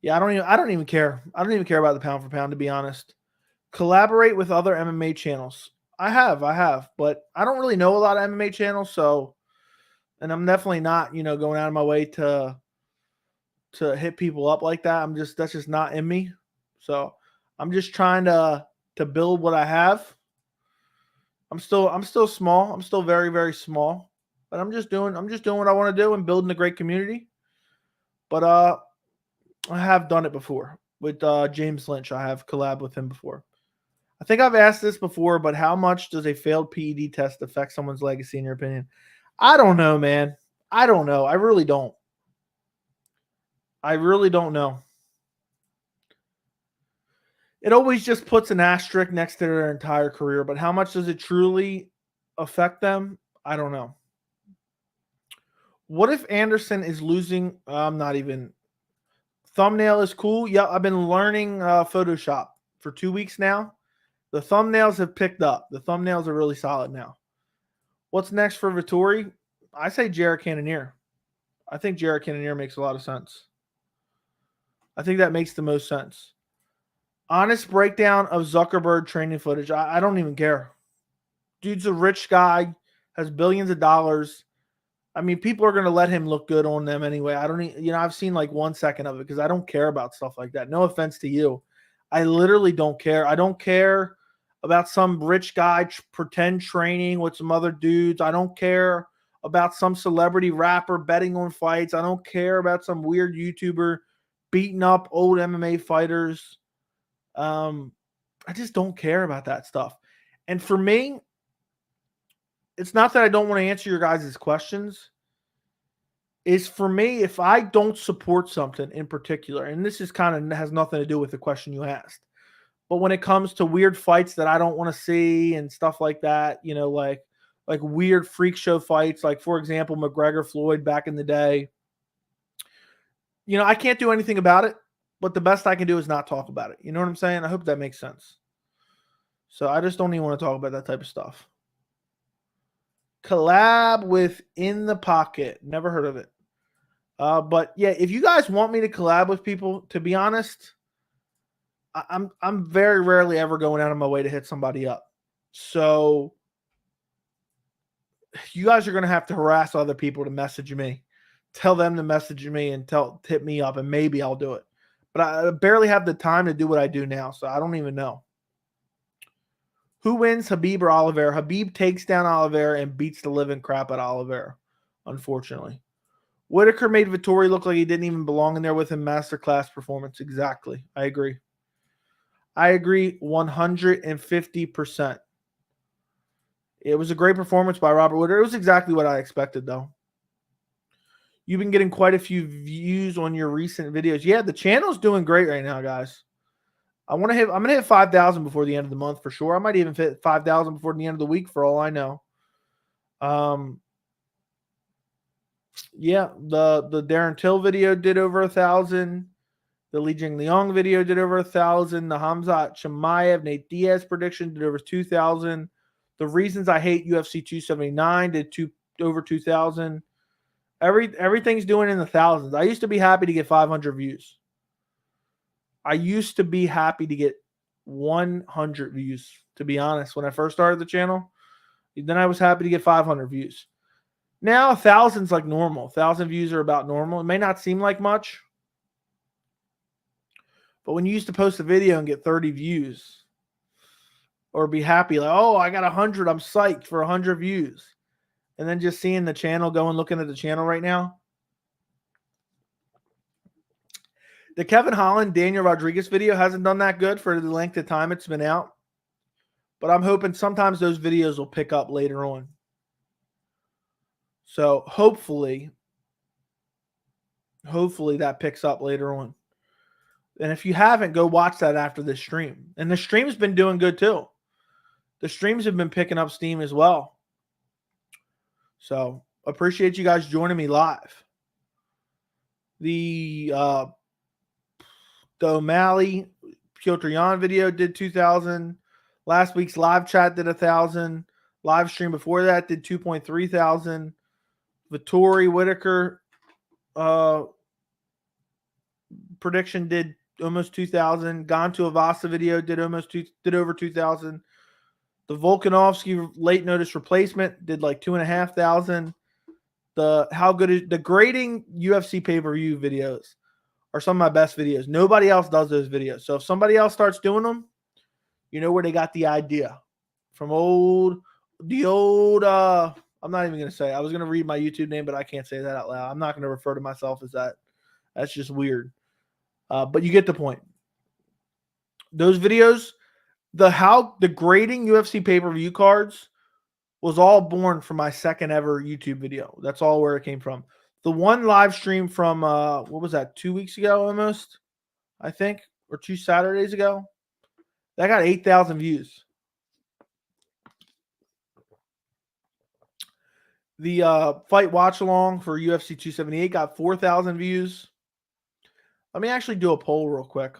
Yeah, I don't even care. I don't even care about the pound for pound, to be honest. Collaborate with other MMA channels. I have, but I don't really know a lot of MMA channels, so And I'm definitely not, going out of my way to hit people up like that. That's just not in me. So I'm just trying to build what I have. I'm still small. I'm still very, very small. But I'm just doing what I want to do and building a great community. But I have done it before with James Lynch. I have collabed with him before. I think I've asked this before, but how much does a failed PED test affect someone's legacy in your opinion? I don't know, man. I don't know. I really don't. I really don't know. It always just puts an asterisk next to their entire career, but how much does it truly affect them? I don't know. What if Anderson is losing? I'm not even. Thumbnail is cool. Yeah, I've been learning Photoshop for 2 weeks now. The thumbnails have picked up. The thumbnails are really solid now. What's next for Vettori? I say Jared Cannonier. I think Jared Cannonier makes a lot of sense. I think that makes the most sense. Honest breakdown of Zuckerberg training footage. I don't even care. Dude's a rich guy, has billions of dollars. I mean, people are going to let him look good on them anyway. I don't, I've seen like 1 second of it because I don't care about stuff like that. No offense to you. I literally don't care. I don't care about some rich guy pretend training with some other dudes. I don't care about some celebrity rapper betting on fights. I don't care about some weird YouTuber beating up old MMA fighters. I just don't care about that stuff. And for me, it's not that I don't want to answer your guys' questions. It's for me, if I don't support something in particular, and this is kind of has nothing to do with the question you asked, but when it comes to weird fights that I don't want to see and stuff like that, like weird freak show fights, like for example, McGregor Floyd back in the day, I can't do anything about it, but the best I can do is not talk about it. You know what I'm saying? I hope that makes sense. So I just don't even want to talk about that type of stuff. Collab with In the Pocket. Never heard of it. But yeah, if you guys want me to collab with people, to be honest, I'm very rarely ever going out of my way to hit somebody up. So you guys are going to have to harass other people to message me. Tell them to message me and hit me up, and maybe I'll do it. But I barely have the time to do what I do now, so I don't even know. Who wins, Khabib or Oliveira? Khabib takes down Oliveira and beats the living crap out of Oliveira, unfortunately. Whitaker made Vettori look like he didn't even belong in there with him. Masterclass performance. Exactly. I agree. 150%. It was a great performance by Robert Whitaker. It was exactly what I expected, though. You've been getting quite a few views on your recent videos. Yeah, the channel's doing great right now, guys. I'm gonna hit 5,000 before the end of the month for sure. I might even hit 5,000 before the end of the week for all I know. Yeah, the Darren Till video did over 1,000. The Li Jingliang video did over 1,000. The Khamzat Chimaev, Nate Diaz prediction did over 2,000. The Reasons I Hate UFC 279 did over 2,000. Everything's doing in the thousands. I used to be happy to get 500 views. I used to be happy to get 100 views, to be honest, when I first started the channel. Then I was happy to get 500 views. Now 1,000's like normal. 1,000 views are about normal. It may not seem like much, but when you used to post a video and get 30 views, or be happy like, oh, I got 100, I'm psyched for 100 views, and then just seeing the channel going, looking at the channel right now. The Kevin Holland, Daniel Rodriguez video hasn't done that good for the length of time it's been out. But I'm hoping sometimes those videos will pick up later on. So hopefully that picks up later on. And if you haven't, go watch that after this stream. And the stream's been doing good too. The streams have been picking up steam as well. So appreciate you guys joining me live. The O'Malley Piotr Jan video did 2,000. Last week's live chat did 1,000. Live stream before that did 2.3 thousand. Vettori Whitaker prediction did almost 2,000. Gone to Avasa video did over 2,000. The Volkanovski late notice replacement did like 2,500. the grading UFC pay-per-view videos are some of my best videos. Nobody else does those videos. So if somebody else starts doing them, you know where they got the idea from. The old I'm not even gonna say. I was gonna read my YouTube name, but I can't say that out loud. I'm not gonna refer to myself as that. That's just weird. But you get the point. Those videos, the grading UFC pay-per-view cards was all born from my second ever YouTube video. That's all where it came from. The one live stream from what was that, 2 weeks ago almost, I think, or 2 Saturdays ago, that got 8,000 views. The fight watch along for UFC 278 got 4,000 views. Let me actually do a poll real quick.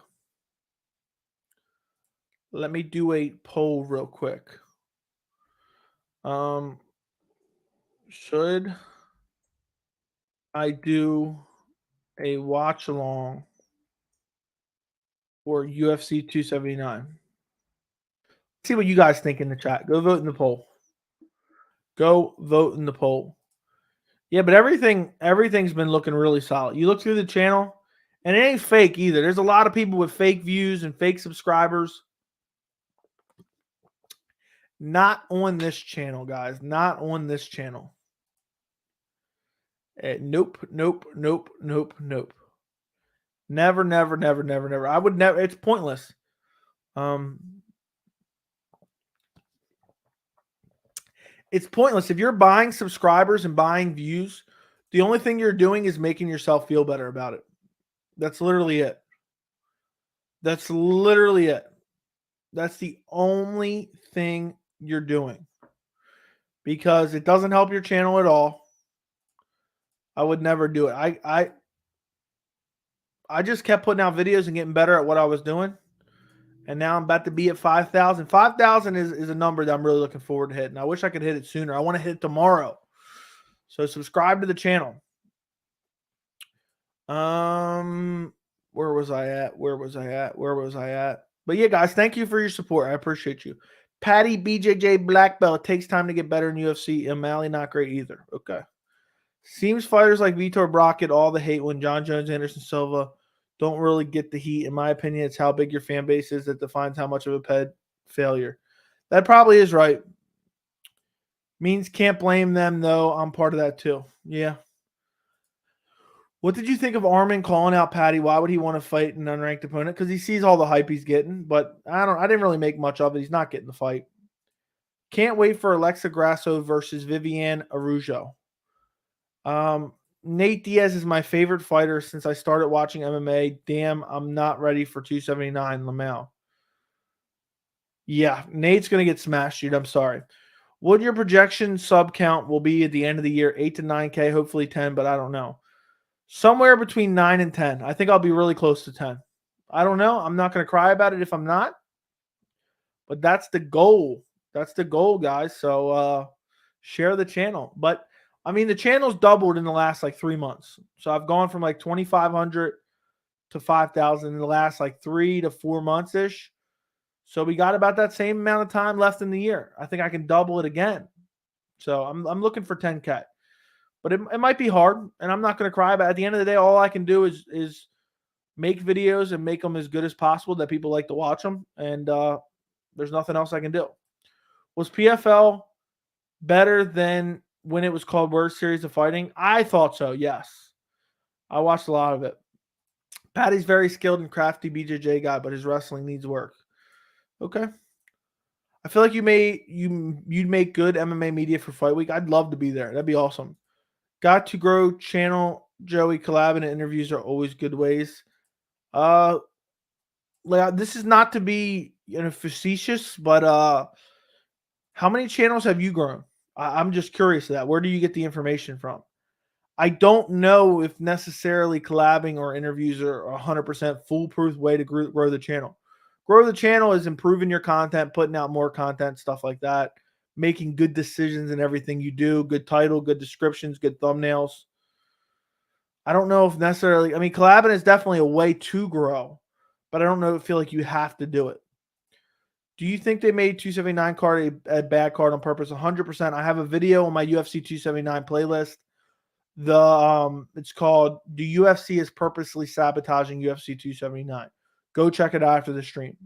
Should I do a watch along for UFC 279? See what you guys think in the chat. Go vote in the poll. Yeah, but everything's been looking really solid. You look through the channel, and it ain't fake either. There's a lot of people with fake views and fake subscribers. Not on this channel, guys. Not on this channel. Nope. Never. I would never. It's pointless. It's pointless. If you're buying subscribers and buying views, the only thing you're doing is making yourself feel better about it. That's literally it. That's the only thing you're doing, because it doesn't help your channel at all. I would never do it. I just kept putting out videos and getting better at what I was doing. And now I'm about to be at 5,000. 5,000 is a number that I'm really looking forward to hitting. I wish I could hit it sooner. I want to hit it tomorrow. So subscribe to the channel. Where was I at? But yeah, guys, thank you for your support. I appreciate you. Patty BJJ black belt. It takes time to get better in UFC. O'Malley not great either. Okay. Seems fighters like Vitor Brock get all the hate when John Jones, Anderson Silva don't really get the heat. In my opinion, it's how big your fan base is that defines how much of a ped failure. That probably is right. Means can't blame them, though. I'm part of that, too. Yeah. What did you think of Armin calling out Patty? Why would he want to fight an unranked opponent? Because he sees all the hype he's getting. But I didn't really make much of it. He's not getting the fight. Can't wait for Alexa Grasso versus Viviane Araújo. Nate Diaz is my favorite fighter since I started watching MMA. Damn, I'm not ready for 279, Lamau. Yeah, Nate's going to get smashed, dude. I'm sorry. What your projection sub count will be at the end of the year? 8 to 9K, hopefully 10, but I don't know. Somewhere between 9 and 10. I think I'll be really close to 10. I don't know. I'm not going to cry about it if I'm not. But that's the goal. That's the goal, guys. So share the channel. But I mean, the channel's doubled in the last like 3 months. So I've gone from like 2,500 to 5,000 in the last like 3 to 4 months-ish. So we got about that same amount of time left in the year. I think I can double it again. So I'm looking for 10K. But it might be hard, and I'm not going to cry. But at the end of the day, all I can do is make videos and make them as good as possible that people like to watch them. And there's nothing else I can do. Was PFL better than when it was called World Series of Fighting? I thought so, yes. I watched a lot of it. Patty's very skilled and crafty BJJ guy, but his wrestling needs work. Okay. I feel like you'd make good MMA media for Fight Week. I'd love to be there. That'd be awesome. Got to grow channel, Joey. Collab and interviews are always good ways. This is not to be facetious, but how many channels have you grown? I'm just curious of that. Where do you get the information from? I don't know if necessarily collabing or interviews are a 100% foolproof way to grow the channel. Grow the channel is improving your content, putting out more content, stuff like that, making good decisions in everything you do, good title, good descriptions, good thumbnails. I don't know if necessarily, I mean, collabing is definitely a way to grow, but I don't know, feel like you have to do it. Do you think they made 279 card a bad card on purpose? 100%. I have a video on my UFC 279 playlist It's called "The UFC is Purposely Sabotaging UFC 279." Go check it out after the stream.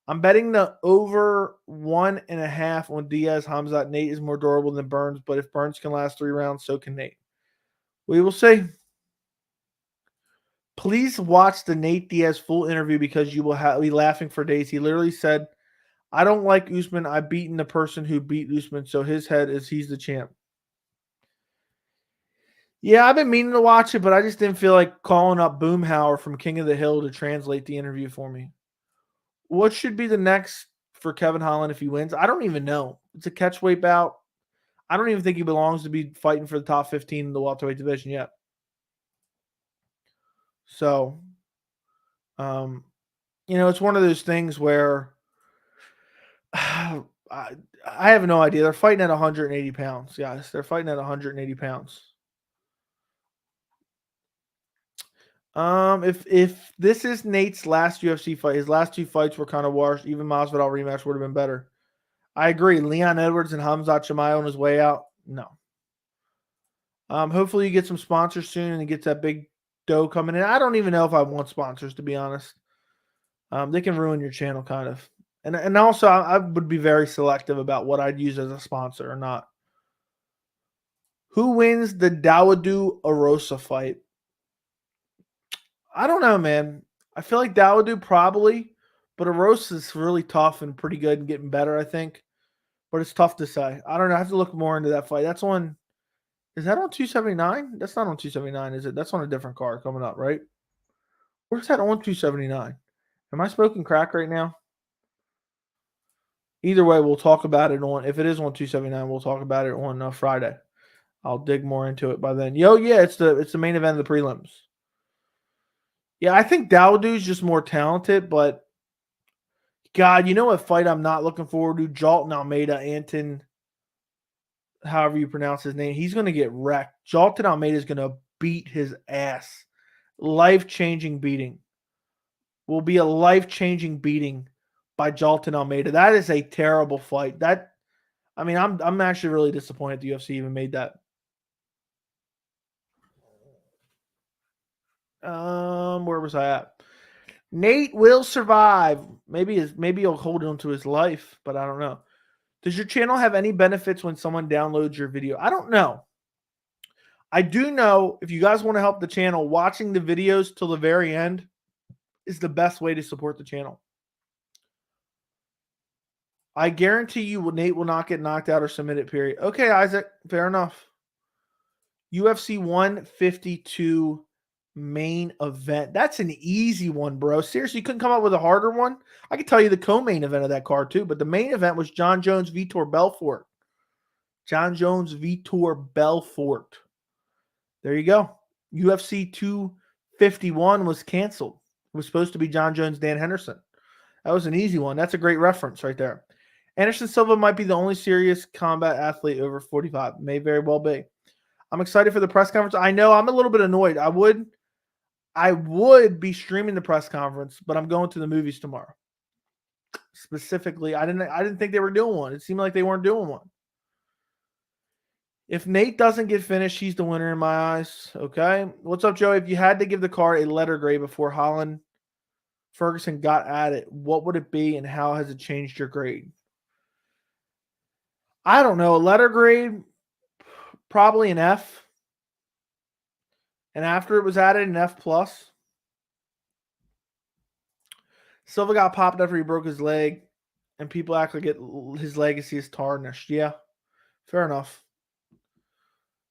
I'm betting the over 1.5 on Diaz Khamzat. Nate is more durable than Burns, but if Burns can last 3 rounds, so can Nate. We will see. Please watch the Nate Diaz full interview because you will be laughing for days. He literally said, "I don't like Usman. I've beaten the person who beat Usman, so his head is he's the champ." Yeah, I've been meaning to watch it, but I just didn't feel like calling up Boomhauer from King of the Hill to translate the interview for me. What should be the next for Kevin Holland if he wins? I don't even know. It's a catchweight bout. I don't even think he belongs to be fighting for the top 15 in the welterweight division yet. So, it's one of those things where I have no idea. They're fighting at 180 pounds, guys. They're fighting at 180 pounds. If this is Nate's last UFC fight, his last 2 fights were kind of washed. Even Masvidal rematch would have been better. I agree. Leon Edwards and Khamzat Chimaev on his way out. No. Hopefully you get some sponsors soon and he gets that big dough coming in. I don't even know if I want sponsors, to be honest. They can ruin your channel kind of. And also I would be very selective about what I'd use as a sponsor or not. Who wins the Dawodu Arosa fight? I don't know, man. I feel like Dawodu probably, but Arosa is really tough and pretty good and getting better, I think. But it's tough to say. I don't know. I have to look more into that fight. That's on. Is that on 279? That's not on 279, is it? That's on a different card coming up, right? Where's that on 279? Am I smoking crack right now? Either way, we'll talk about it on. If it is on 279, we'll talk about it on Friday. I'll dig more into it by then. Yeah, it's the main event of the prelims. Yeah, I think Dawodu's just more talented, but God, you know what fight I'm not looking forward to? Jalton Almeida, Anton, however you pronounce his name. He's going to get wrecked. Jalton Almeida is going to beat his ass. Life-changing beating. Will be a life-changing beating by Jalton Almeida. That is a terrible fight. I'm actually really disappointed the UFC even made that. Where was I at? Nate will survive. Maybe he'll hold on to his life, but I don't know. Does your channel have any benefits when someone downloads your video? I don't know. I do know if you guys want to help the channel, watching the videos till the very end is the best way to support the channel. I guarantee you Nate will not get knocked out or submitted, period. Okay, Isaac, fair enough. UFC 152 main event. That's an easy one, bro. Seriously, you couldn't come up with a harder one? I could tell you the co-main event of that card too, but the main event was John Jones, Vitor Belfort. John Jones, Vitor Belfort. There you go. UFC 251 was canceled. It was supposed to be John Jones, Dan Henderson. That was an easy one. That's a great reference right there. Anderson Silva might be the only serious combat athlete over 45. May very well be. I'm excited for the press conference. I know I'm a little bit annoyed. I would be streaming the press conference, but I'm going to the movies tomorrow. Specifically, I didn't think they were doing one. It seemed like they weren't doing one. If Nate doesn't get finished, he's the winner in my eyes. Okay. What's up, Joey? If you had to give the card a letter grade before Holland Ferguson got at it, what would it be and how has it changed your grade? I don't know. A letter grade, probably an F. And after it was added, an F+. Silva got popped after he broke his leg, and people act like his legacy is tarnished. Yeah, fair enough.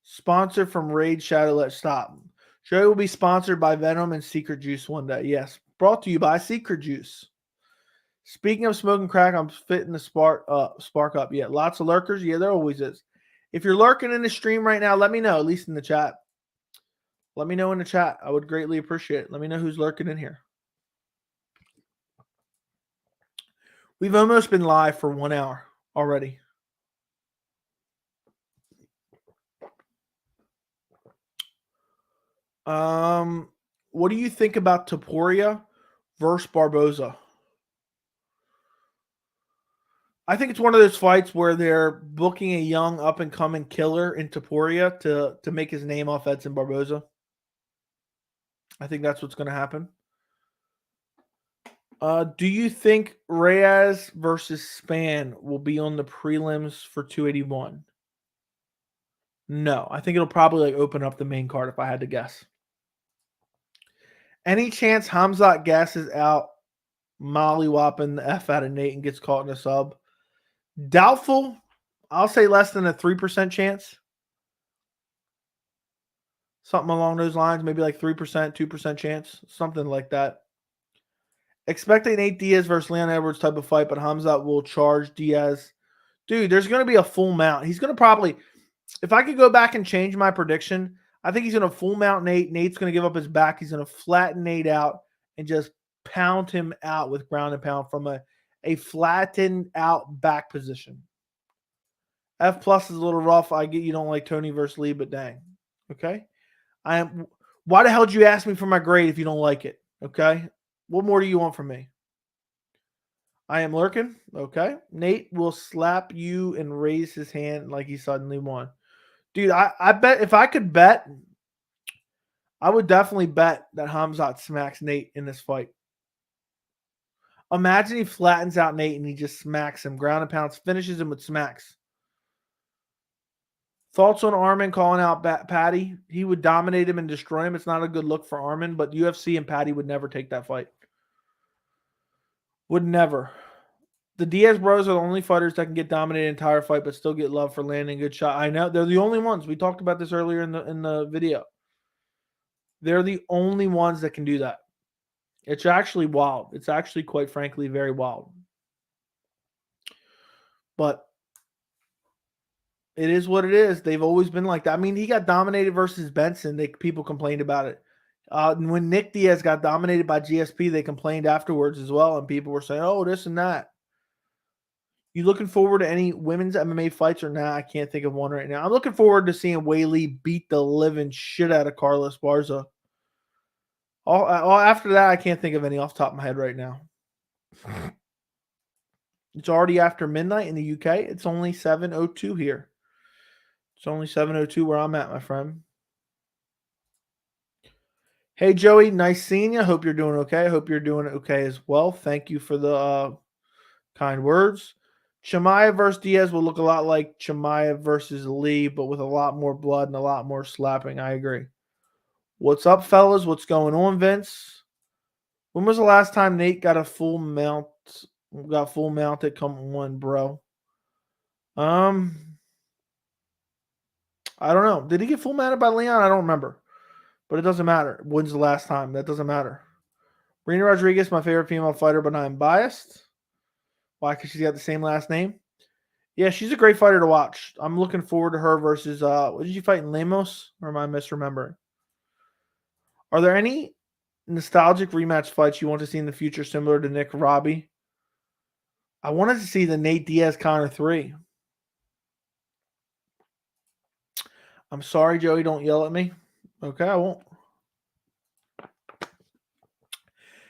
Sponsored from Raid Shadow. Let's stop. Joey will be sponsored by Venom and Secret Juice one day. Yes, brought to you by Secret Juice. Speaking of smoking crack, I'm fitting the spark up. Yeah, lots of lurkers. Yeah, there always is. If you're lurking in the stream right now, let me know, at least in the chat. Let me know in the chat. I would greatly appreciate it. Let me know who's lurking in here. We've almost been live for 1 hour already. What do you think about Topuria versus Barboza? I think it's one of those fights where they're booking a young up-and-coming killer into Poirier to make his name off Edson Barboza. I think that's what's going to happen. Do you think Reyes versus Span will be on the prelims for 281? No, I think it'll probably open up the main card if I had to guess. Any chance Khamzat gasses out mollywhopping the F out of Nate and gets caught in a sub? Doubtful. I'll say less than a 3% chance. Something along those lines, maybe like 3%, 2% chance, something like that. Expect a Nate Diaz versus Leon Edwards type of fight, but Khamzat will charge Diaz. Dude, there's going to be a full mount. He's going to probably, if I could go back and change my prediction, I think he's going to full mount Nate. Nate's going to give up his back. He's going to flatten Nate out and just pound him out with ground and pound from a flattened out back position. F plus is a little rough. I get you don't like Tony versus Lee, but dang. Okay. Why the hell did you ask me for my grade if you don't like it? Okay. What more do you want from me? I am lurking. Okay. Nate will slap you and raise his hand like he suddenly won. Dude, I bet if I could bet, I would definitely bet that Khamzat smacks Nate in this fight. Imagine he flattens out Nate and he just smacks him. Ground and pounds, finishes him with smacks. Thoughts on Arman calling out Patty? He would dominate him and destroy him. It's not a good look for Arman, but UFC and Patty would never take that fight. Would never. The Diaz bros are the only fighters that can get dominated the entire fight, but still get love for landing a good shot. I know they're the only ones. We talked about this earlier in the video. They're the only ones that can do that. It's actually wild. It's actually, quite frankly, very wild. But it is what it is. They've always been like that. I mean, he got dominated versus Benson. People complained about it. When Nick Diaz got dominated by GSP, they complained afterwards as well, and people were saying, "Oh, this and that." You looking forward to any women's MMA fights or not? I can't think of one right now. I'm looking forward to seeing Weili beat the living shit out of Carlos Barza. After that, I can't think of any off the top of my head right now. It's already after midnight in the UK. It's only 7:02 here. It's only 7:02 where I'm at, my friend. Hey, Joey. Nice seeing you. Hope you're doing okay. I hope you're doing okay as well. Thank you for the kind words. Chimaev versus Diaz will look a lot like Chimaev versus Lee, but with a lot more blood and a lot more slapping. I agree. What's up, fellas? What's going on, Vince? When was the last time Nate got a full mount? Got full mounted? Come on, bro. I don't know. Did he get full mounted by Leon? I don't remember. But it doesn't matter. When's the last time? That doesn't matter. Rena Rodriguez, my favorite female fighter, but I'm biased. Why? Because she's got the same last name? Yeah, she's a great fighter to watch. I'm looking forward to her versus, what did you fight in Lemos? Or am I misremembering? Are there any nostalgic rematch fights you want to see in the future similar to Nick Robbie? I wanted to see the Nate Diaz Conor 3. I'm sorry, Joey. Don't yell at me. Okay, I won't.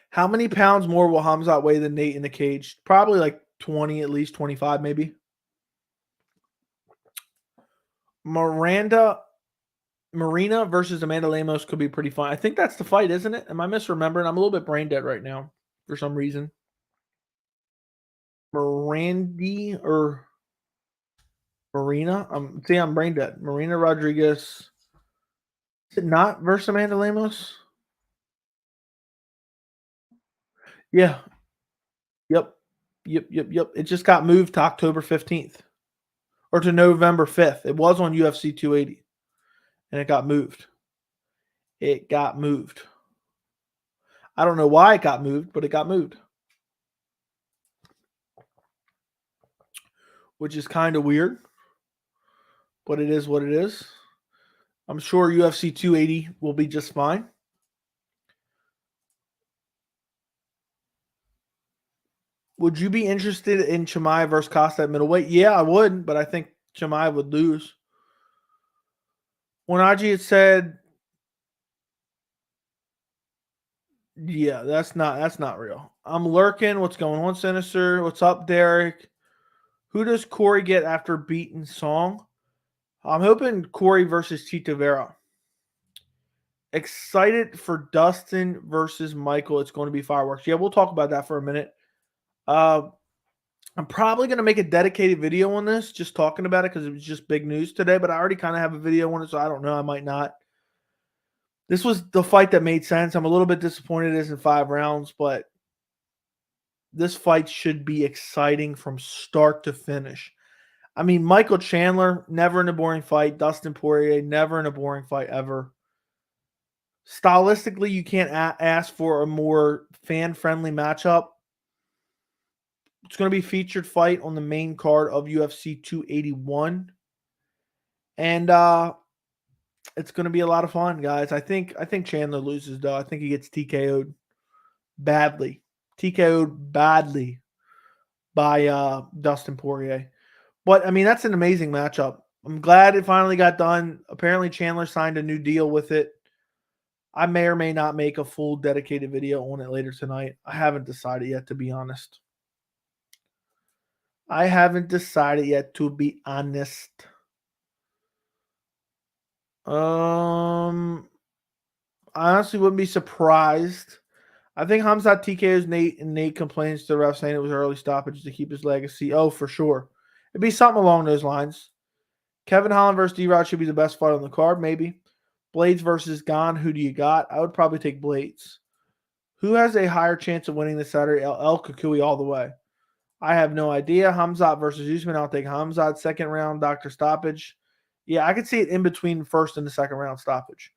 How many pounds more will Khamzat weigh than Nate in the cage? Probably like 20, at least 25 maybe. Marina versus Amanda Lemos could be pretty fun. I think that's the fight, isn't it? Am I misremembering? I'm a little bit brain dead right now for some reason. Mirandy or Marina? I'm brain dead. Marina Rodriguez. Is it not versus Amanda Lemos? Yeah. Yep. It just got moved to October 15th or to November 5th. It was on UFC 280 and it got moved. It got moved. I don't know why it got moved, but it got moved. Which is kind of weird, but it is what it is. I'm sure UFC 280 will be just fine. Would you be interested in Chimaev versus Costa at middleweight? Yeah, I would, but I think Chimaev would lose. When Aji had said, yeah, that's not real. I'm lurking. What's going on, Sinister? What's up, Derek? Who does Corey get after beating Song? I'm hoping Corey versus Tito Vera. Excited for Dustin versus Michael. It's going to be fireworks. Yeah, we'll talk about that for a minute. I'm probably going to make a dedicated video on this, just talking about it because it was just big news today, but I already kind of have a video on it, so I don't know. I might not. This was the fight that made sense. I'm a little bit disappointed it isn't 5 rounds, but this fight should be exciting from start to finish. I mean, Michael Chandler, never in a boring fight. Dustin Poirier, never in a boring fight ever. Stylistically, you can't ask for a more fan-friendly matchup. It's going to be a featured fight on the main card of UFC 281. And it's going to be a lot of fun, guys. I think Chandler loses, though. I think he gets TKO'd badly. TKO'd badly by Dustin Poirier. But, I mean, that's an amazing matchup. I'm glad it finally got done. Apparently, Chandler signed a new deal with it. I may or may not make a full dedicated video on it later tonight. I haven't decided yet, to be honest. I honestly wouldn't be surprised. I think Khamzat TKO's Nate, and Nate complains to the ref saying it was early stoppage to keep his legacy. Oh, for sure. It'd be something along those lines. Kevin Holland versus D-Rod should be the best fight on the card, maybe. Blades versus Gon, who do you got? I would probably take Blades. Who has a higher chance of winning this Saturday? El Kukui all the way. I have no idea. Khamzat versus Usman. I'll take Khamzat. Second round, doctor stoppage. Yeah, I could see it in between first and the second round stoppage.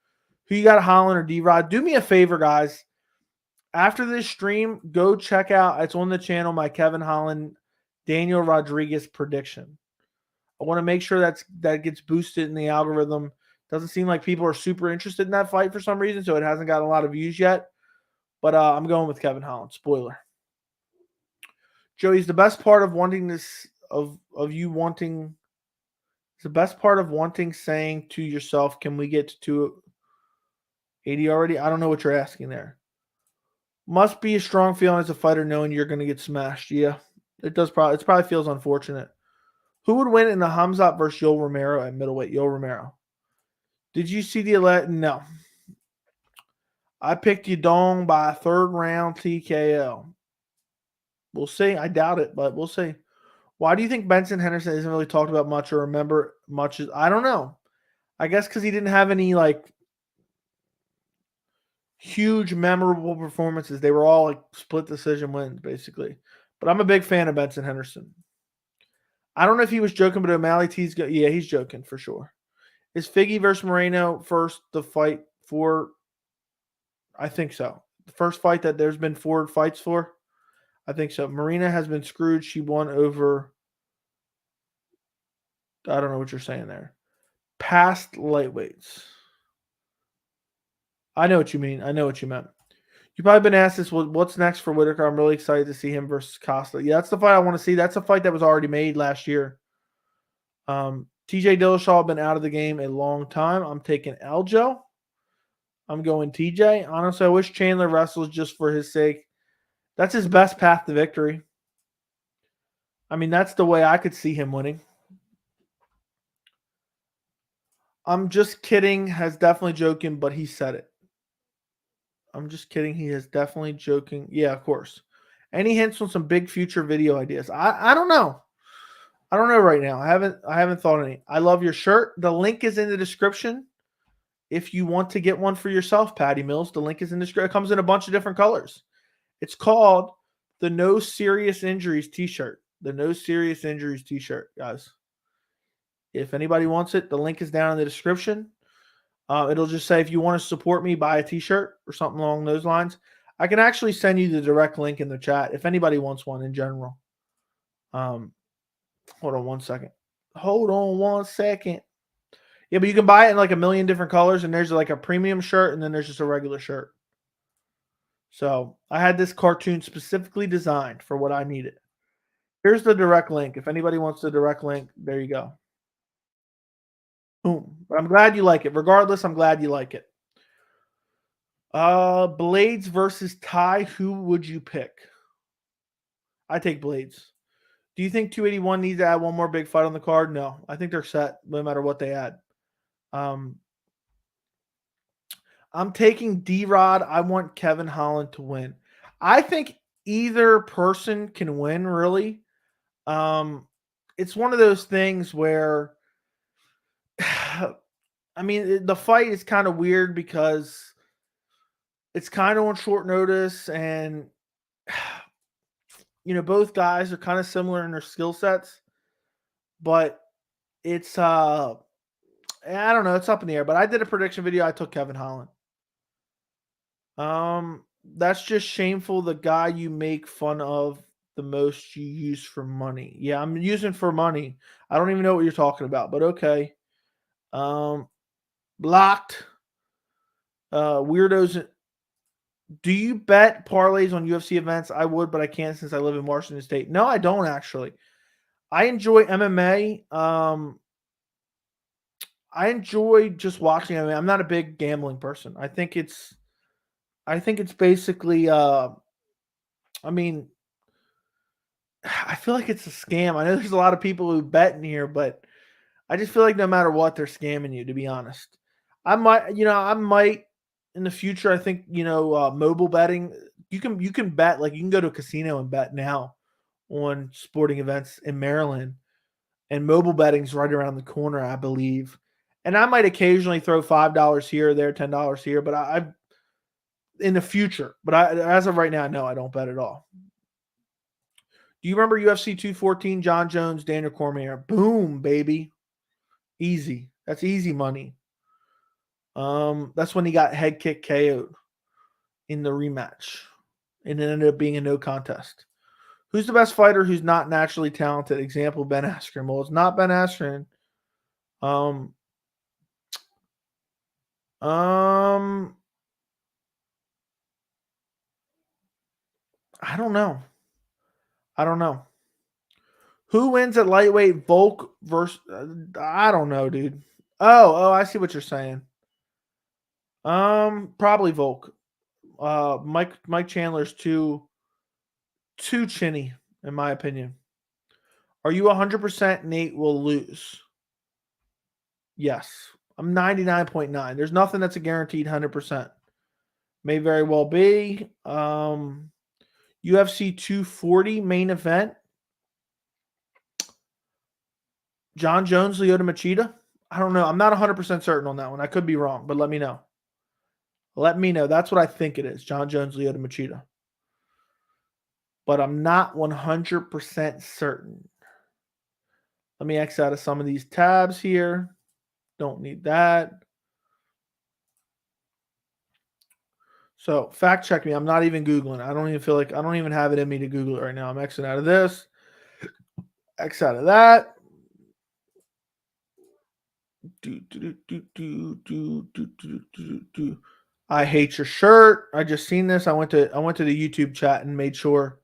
Who you got, Holland or D-Rod? Do me a favor, guys. After this stream, go check out, it's on the channel, my Kevin Holland, Daniel Rodriguez prediction. I want to make sure that gets boosted in the algorithm. Doesn't seem like people are super interested in that fight for some reason, so it hasn't got a lot of views yet. But I'm going with Kevin Holland. Spoiler. Joey's the best part of wanting this, of you wanting, it's the best part of wanting saying to yourself, can we get to 280 already? I don't know what you're asking there. Must be a strong feeling as a fighter knowing you're going to get smashed. Yeah, it does. It probably feels unfortunate. Who would win in the Khamzat versus Yoel Romero at middleweight? Yoel Romero. Did you see the 11? No. I picked Yudong by a third round TKO. We'll see. I doubt it, but we'll see. Why do you think Benson Henderson isn't really talked about much or remember much? I don't know. I guess because he didn't have any like huge memorable performances. They were all like split decision wins, basically. But I'm a big fan of Benson Henderson. I don't know if he was joking, but O'Malley T's yeah, he's joking for sure. Is Figgy versus Moreno first the fight for? I think so. The first fight that there's been 4 fights for? I think so. Marina has been screwed. She won over, I don't know what you're saying there. Past lightweights. I know what you mean. I know what you meant. You've probably been asked this, what's next for Whitaker? I'm really excited to see him versus Costa. Yeah, that's the fight I want to see. That's a fight that was already made last year. TJ Dillashaw been out of the game a long time. I'm taking Aljo. I'm going TJ. Honestly, I wish Chandler wrestles just for his sake. That's his best path to victory. I mean, that's the way I could see him winning. I'm just kidding. Has definitely joking, but he said it. I'm just kidding. He is definitely joking. Yeah, of course. Any hints on some big future video ideas? I don't know. I don't know right now. I haven't thought any. I love your shirt. The link is in the description. If you want to get one for yourself, Patty Mills, the link is in the description. It comes in a bunch of different colors. It's called the No Serious Injuries t-shirt. The No Serious Injuries t-shirt, guys. If anybody wants it, the link is down in the description. It'll just say if you want to support me, buy a t-shirt or something along those lines. I can actually send you the direct link in the chat if anybody wants one in general. Hold on one second. Yeah, but you can buy it in like a million different colors, and there's like a premium shirt, and then there's just a regular shirt. So I had this cartoon specifically designed for what I needed. Here's the direct link. If anybody wants the direct link, there you go. Boom. But I'm glad you like it. Regardless, I'm glad you like it. Blades versus Ty. Who would you pick? I take Blades. Do you think 281 needs to add one more big fight on the card? No. I think they're set no matter what they add. I'm taking D-Rod. I want Kevin Holland to win. I think either person can win, really. It's one of those things where, I mean, the fight is kind of weird because it's kind of on short notice, and both guys are kind of similar in their skill sets, but it's I don't know, it's up in the air. But I did a prediction video. I took Kevin Holland. That's just shameful. The guy you make fun of the most you use for money. Yeah, I'm using for money. I don't even know what you're talking about, but okay. Blocked. Weirdos. Do you bet parlays on UFC events? I would, but I can't since I live in Washington State. No, I don't actually. I enjoy MMA. I enjoy just watching MMA. I'm not a big gambling person. I think it's basically I mean, I feel like it's a scam. I know there's a lot of people who bet in here, but I just feel like no matter what, they're scamming you, to be honest. I might in the future. I think, mobile betting, you can bet, like you can go to a casino and bet now on sporting events in Maryland, and mobile betting's right around the corner, I believe. And I might occasionally throw $5 here or there, $10 here, but I in the future. But as of right now, no, I don't bet at all. Do you remember UFC 214, John Jones, Daniel Cormier? Boom, baby. Easy. That's easy money. That's when he got head kick KO'd in the rematch. And it ended up being a no contest. Who's the best fighter who's not naturally talented? Example, Ben Askren. Well, it's not Ben Askren. I don't know. Who wins at lightweight? Volk versus I don't know, dude. Oh, I see what you're saying. Probably Volk. Mike Chandler's too chinny, in my opinion. Are you 100% Nate will lose? Yes. I'm 99.9. There's nothing that's a guaranteed 100%. May very well be. UFC 240 main event. John Jones, Lyoto Machida. I don't know. I'm not 100% certain on that one. I could be wrong, but let me know. That's what I think it is. John Jones, Lyoto Machida. But I'm not 100% certain. Let me X out of some of these tabs here. Don't need that. So fact check me. I'm not even Googling. I don't even have it in me to Google it right now. I'm Xing out of this. X out of that. I hate your shirt. I just seen this. I went to the YouTube chat and made sure.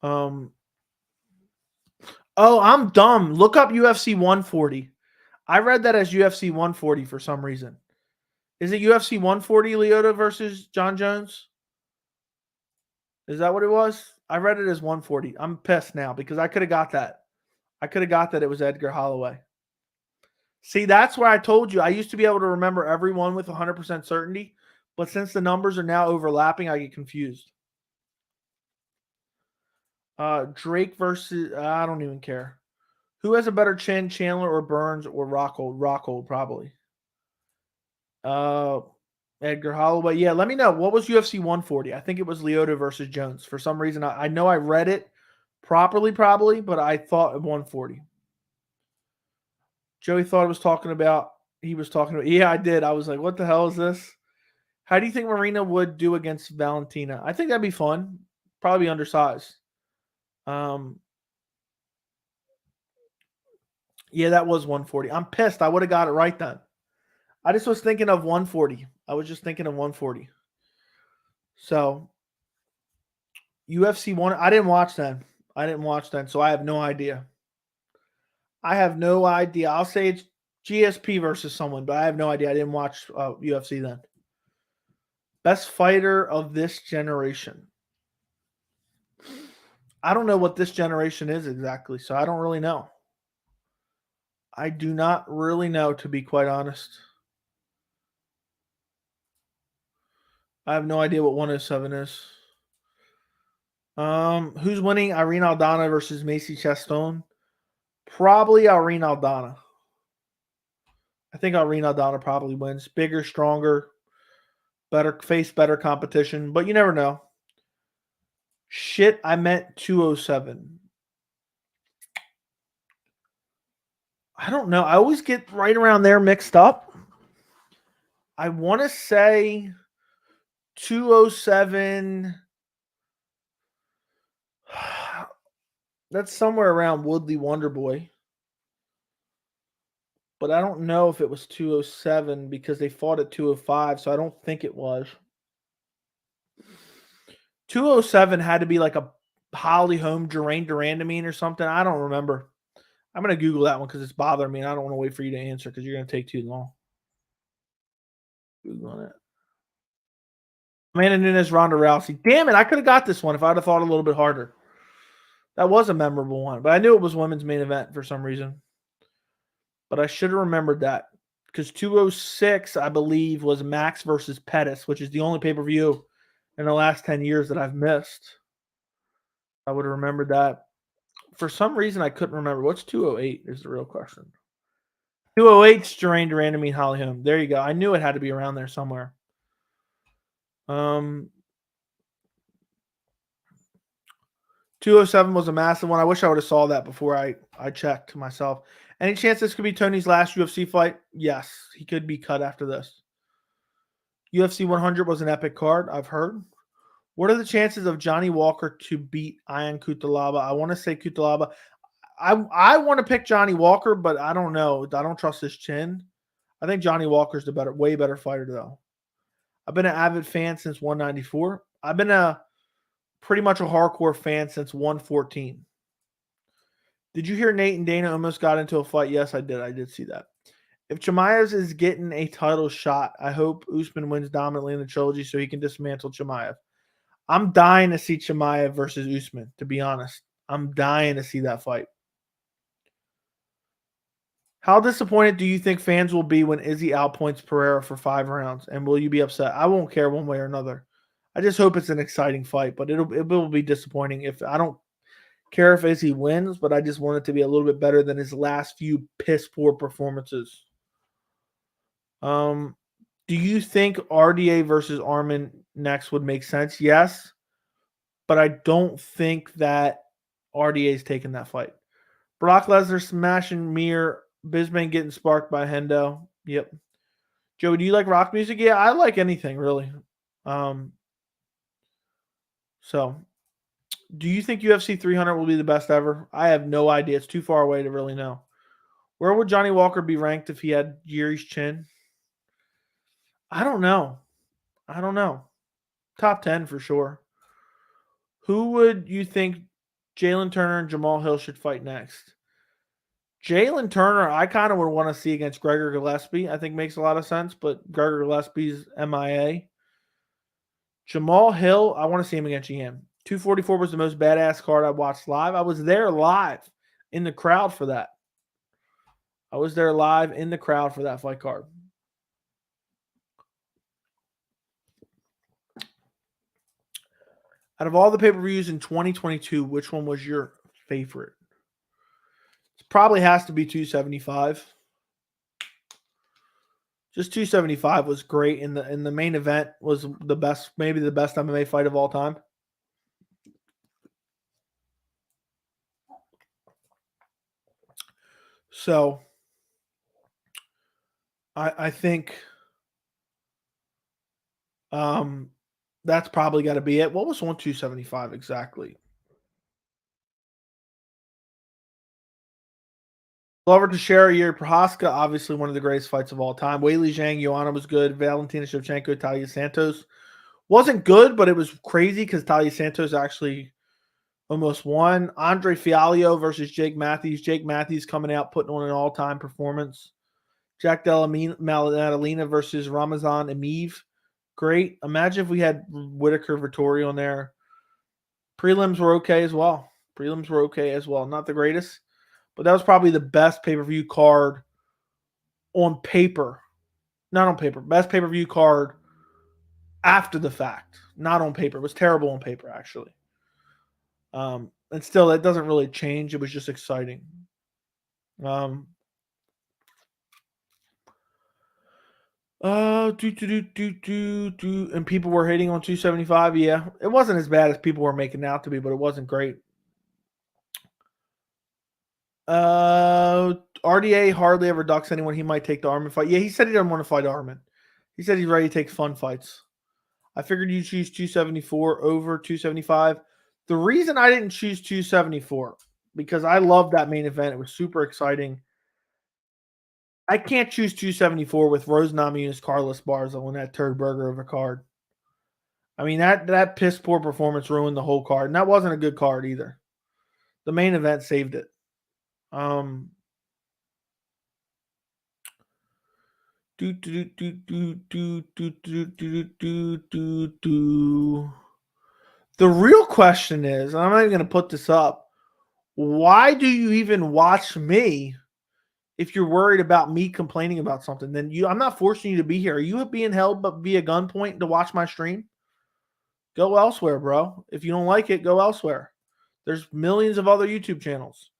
Oh, I'm dumb. Look up UFC 140. I read that as UFC 140 for some reason. Is it UFC 140 Lyoto versus John Jones? Is that what it was? I read it as 140. I'm pissed now because I could have got that. I could have got that it was Edgar Holloway. See, that's why I told you. I used to be able to remember everyone with 100% certainty, but since the numbers are now overlapping, I get confused. Drake versus, I don't even care. Who has a better chin, Chandler or Burns or Rockhold? Rockhold, probably. Edgar Holloway. Yeah, let me know. What was UFC 140? I think it was Lyoto versus Jones. For some reason, I know I read it properly, probably, but I thought 140. Joey thought he was talking about. Yeah, I did. I was like, what the hell is this? How do you think Marina would do against Valentina? I think that'd be fun. Probably undersized. Yeah, that was 140. I'm pissed. I would have got it right then. I just was thinking of 140. I was just thinking of 140. So, UFC 1, I didn't watch then. So I have no idea. I'll say it's GSP versus someone, but I have no idea. I didn't watch UFC then. Best fighter of this generation. I don't know what this generation is exactly, so I don't really know. I do not really know, to be quite honest. I have no idea what 107 is. Who's winning Irene Aldana versus Macy Chaston? Probably Irene Aldana. I think Irene Aldana probably wins. Bigger, stronger, better competition, but you never know. Shit, I meant 207. I don't know. I always get right around there mixed up. I want to say 207. That's somewhere around Woodley Wonderboy. But I don't know if it was 207 because they fought at 205, so I don't think it was. 207 had to be like a Holly Holm Durandamine or something. I don't remember. I'm going to Google that one because it's bothering me, and I don't want to wait for you to answer because you're going to take too long. Googling it. Amanda Nunes, Ronda Rousey. Damn it, I could have got this one if I'd have thought a little bit harder. That was a memorable one, but I knew it was women's main event for some reason. But I should have remembered that because 206, I believe, was Max versus Pettis, which is the only pay-per-view in the last 10 years that I've missed. I would have remembered that. For some reason, I couldn't remember. What's 208 is the real question. 208 is Durandamine Holly Holm. There you go. I knew it had to be around there somewhere. 207 was a massive one. I wish I would have saw that before I checked myself. Any chance this could be Tony's last UFC fight? Yes, he could be cut after this. UFC 100 was an epic card, I've heard. What are the chances of Johnny Walker to beat Ian Cutelaba? I want to say Cutelaba. I want to pick Johnny Walker, but I don't know. I don't trust his chin. I think Johnny Walker's the way better fighter, though. I've been an avid fan since 194. I've been pretty much a hardcore fan since 114. Did you hear Nate and Dana almost got into a fight? Yes, I did. I did see that. If Chimaev is getting a title shot, I hope Usman wins dominantly in the trilogy so he can dismantle Chimaev. I'm dying to see Chimaev versus Usman, to be honest. I'm dying to see that fight. How disappointed do you think fans will be when Izzy outpoints Pereira for 5 rounds? And will you be upset? I won't care one way or another. I just hope it's an exciting fight, but it will be disappointing. If I don't care if Izzy wins, but I just want it to be a little bit better than his last few piss-poor performances. Do you think RDA versus Arman next would make sense? Yes, but I don't think that RDA is taking that fight. Brock Lesnar smashing Mir, Bisbane getting sparked by Hendo. Yep. Joey, do you like rock music? Yeah, I like anything, really. So, do you think UFC 300 will be the best ever? I have no idea. It's too far away to really know. Where would Johnny Walker be ranked if he had Yuri's chin? I don't know. Top 10 for sure. Who would you think Jalen Turner and Jamal Hill should fight next? Jalen Turner, I kind of would want to see against Gregor Gillespie. I think makes a lot of sense, but Gregor Gillespie's MIA. Jamal Hill, I want to see him against GM. 244 was the most badass card I watched live. I was there live in the crowd for that. I was there live in the crowd for that fight card. Out of all the pay-per-views in 2022, which one was your favorite? It probably has to be 275. Just 275 was great, and the main event was the best, maybe the best MMA fight of all time. So I think that's probably got to be it. What was 275 exactly? Glover Teixeira, Yuri Prohaska, obviously one of the greatest fights of all time. Weili Zhang, Joanna was good. Valentina Shevchenko, Talia Santos wasn't good, but it was crazy because Talia Santos actually almost won. Andre Fialho versus Jake Matthews. Jake Matthews coming out, putting on an all-time performance. Jack Della Maddalena versus Ramazan Emeev. Great. Imagine if we had Whitaker Vittori on there. Prelims were okay as well. Prelims were okay as well. Not the greatest, but that was probably the best pay-per-view card on paper. Not on paper. Best pay-per-view card after the fact. Not on paper. It was terrible on paper, actually. And still, that doesn't really change. It was just exciting. And people were hating on 275. Yeah, it wasn't as bad as people were making it out to be, but it wasn't great. RDA hardly ever ducks anyone. He might take the Arman fight. Yeah, he said he doesn't want to fight Arman. He said he's ready to take fun fights. I figured you choose 274 over 275. The reason I didn't choose 274, because I loved that main event. It was super exciting. I can't choose 274 with Rose Namajunas, Carlos Barza on that turd burger of a card. I mean, that piss poor performance ruined the whole card, and that wasn't a good card either. The main event saved it. The real question is, and I'm not even going to put this up, why do you even watch me if you're worried about me complaining about something? Then I'm not forcing you to be here. Are you being held but via gunpoint to watch my stream? Go elsewhere, bro. If you don't like it, go elsewhere. There's millions of other YouTube channels.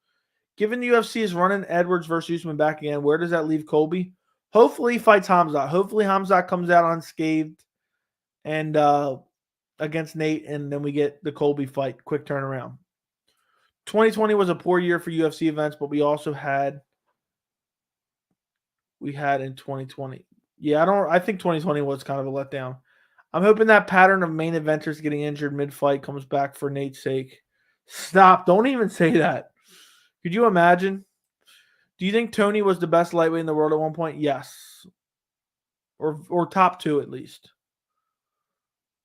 Given the UFC is running Edwards versus Usman back again, where does that leave Colby? Hopefully he fights Khamzat. Hopefully Khamzat comes out unscathed and against Nate, and then we get the Colby fight. Quick turnaround. 2020 was a poor year for UFC events, but we had in 2020. Yeah, I think 2020 was kind of a letdown. I'm hoping that pattern of main eventers getting injured mid-fight comes back for Nate's sake. Stop. Don't even say that. Could you imagine? Do you think Tony was the best lightweight in the world at one point? Yes. Or top 2 at least.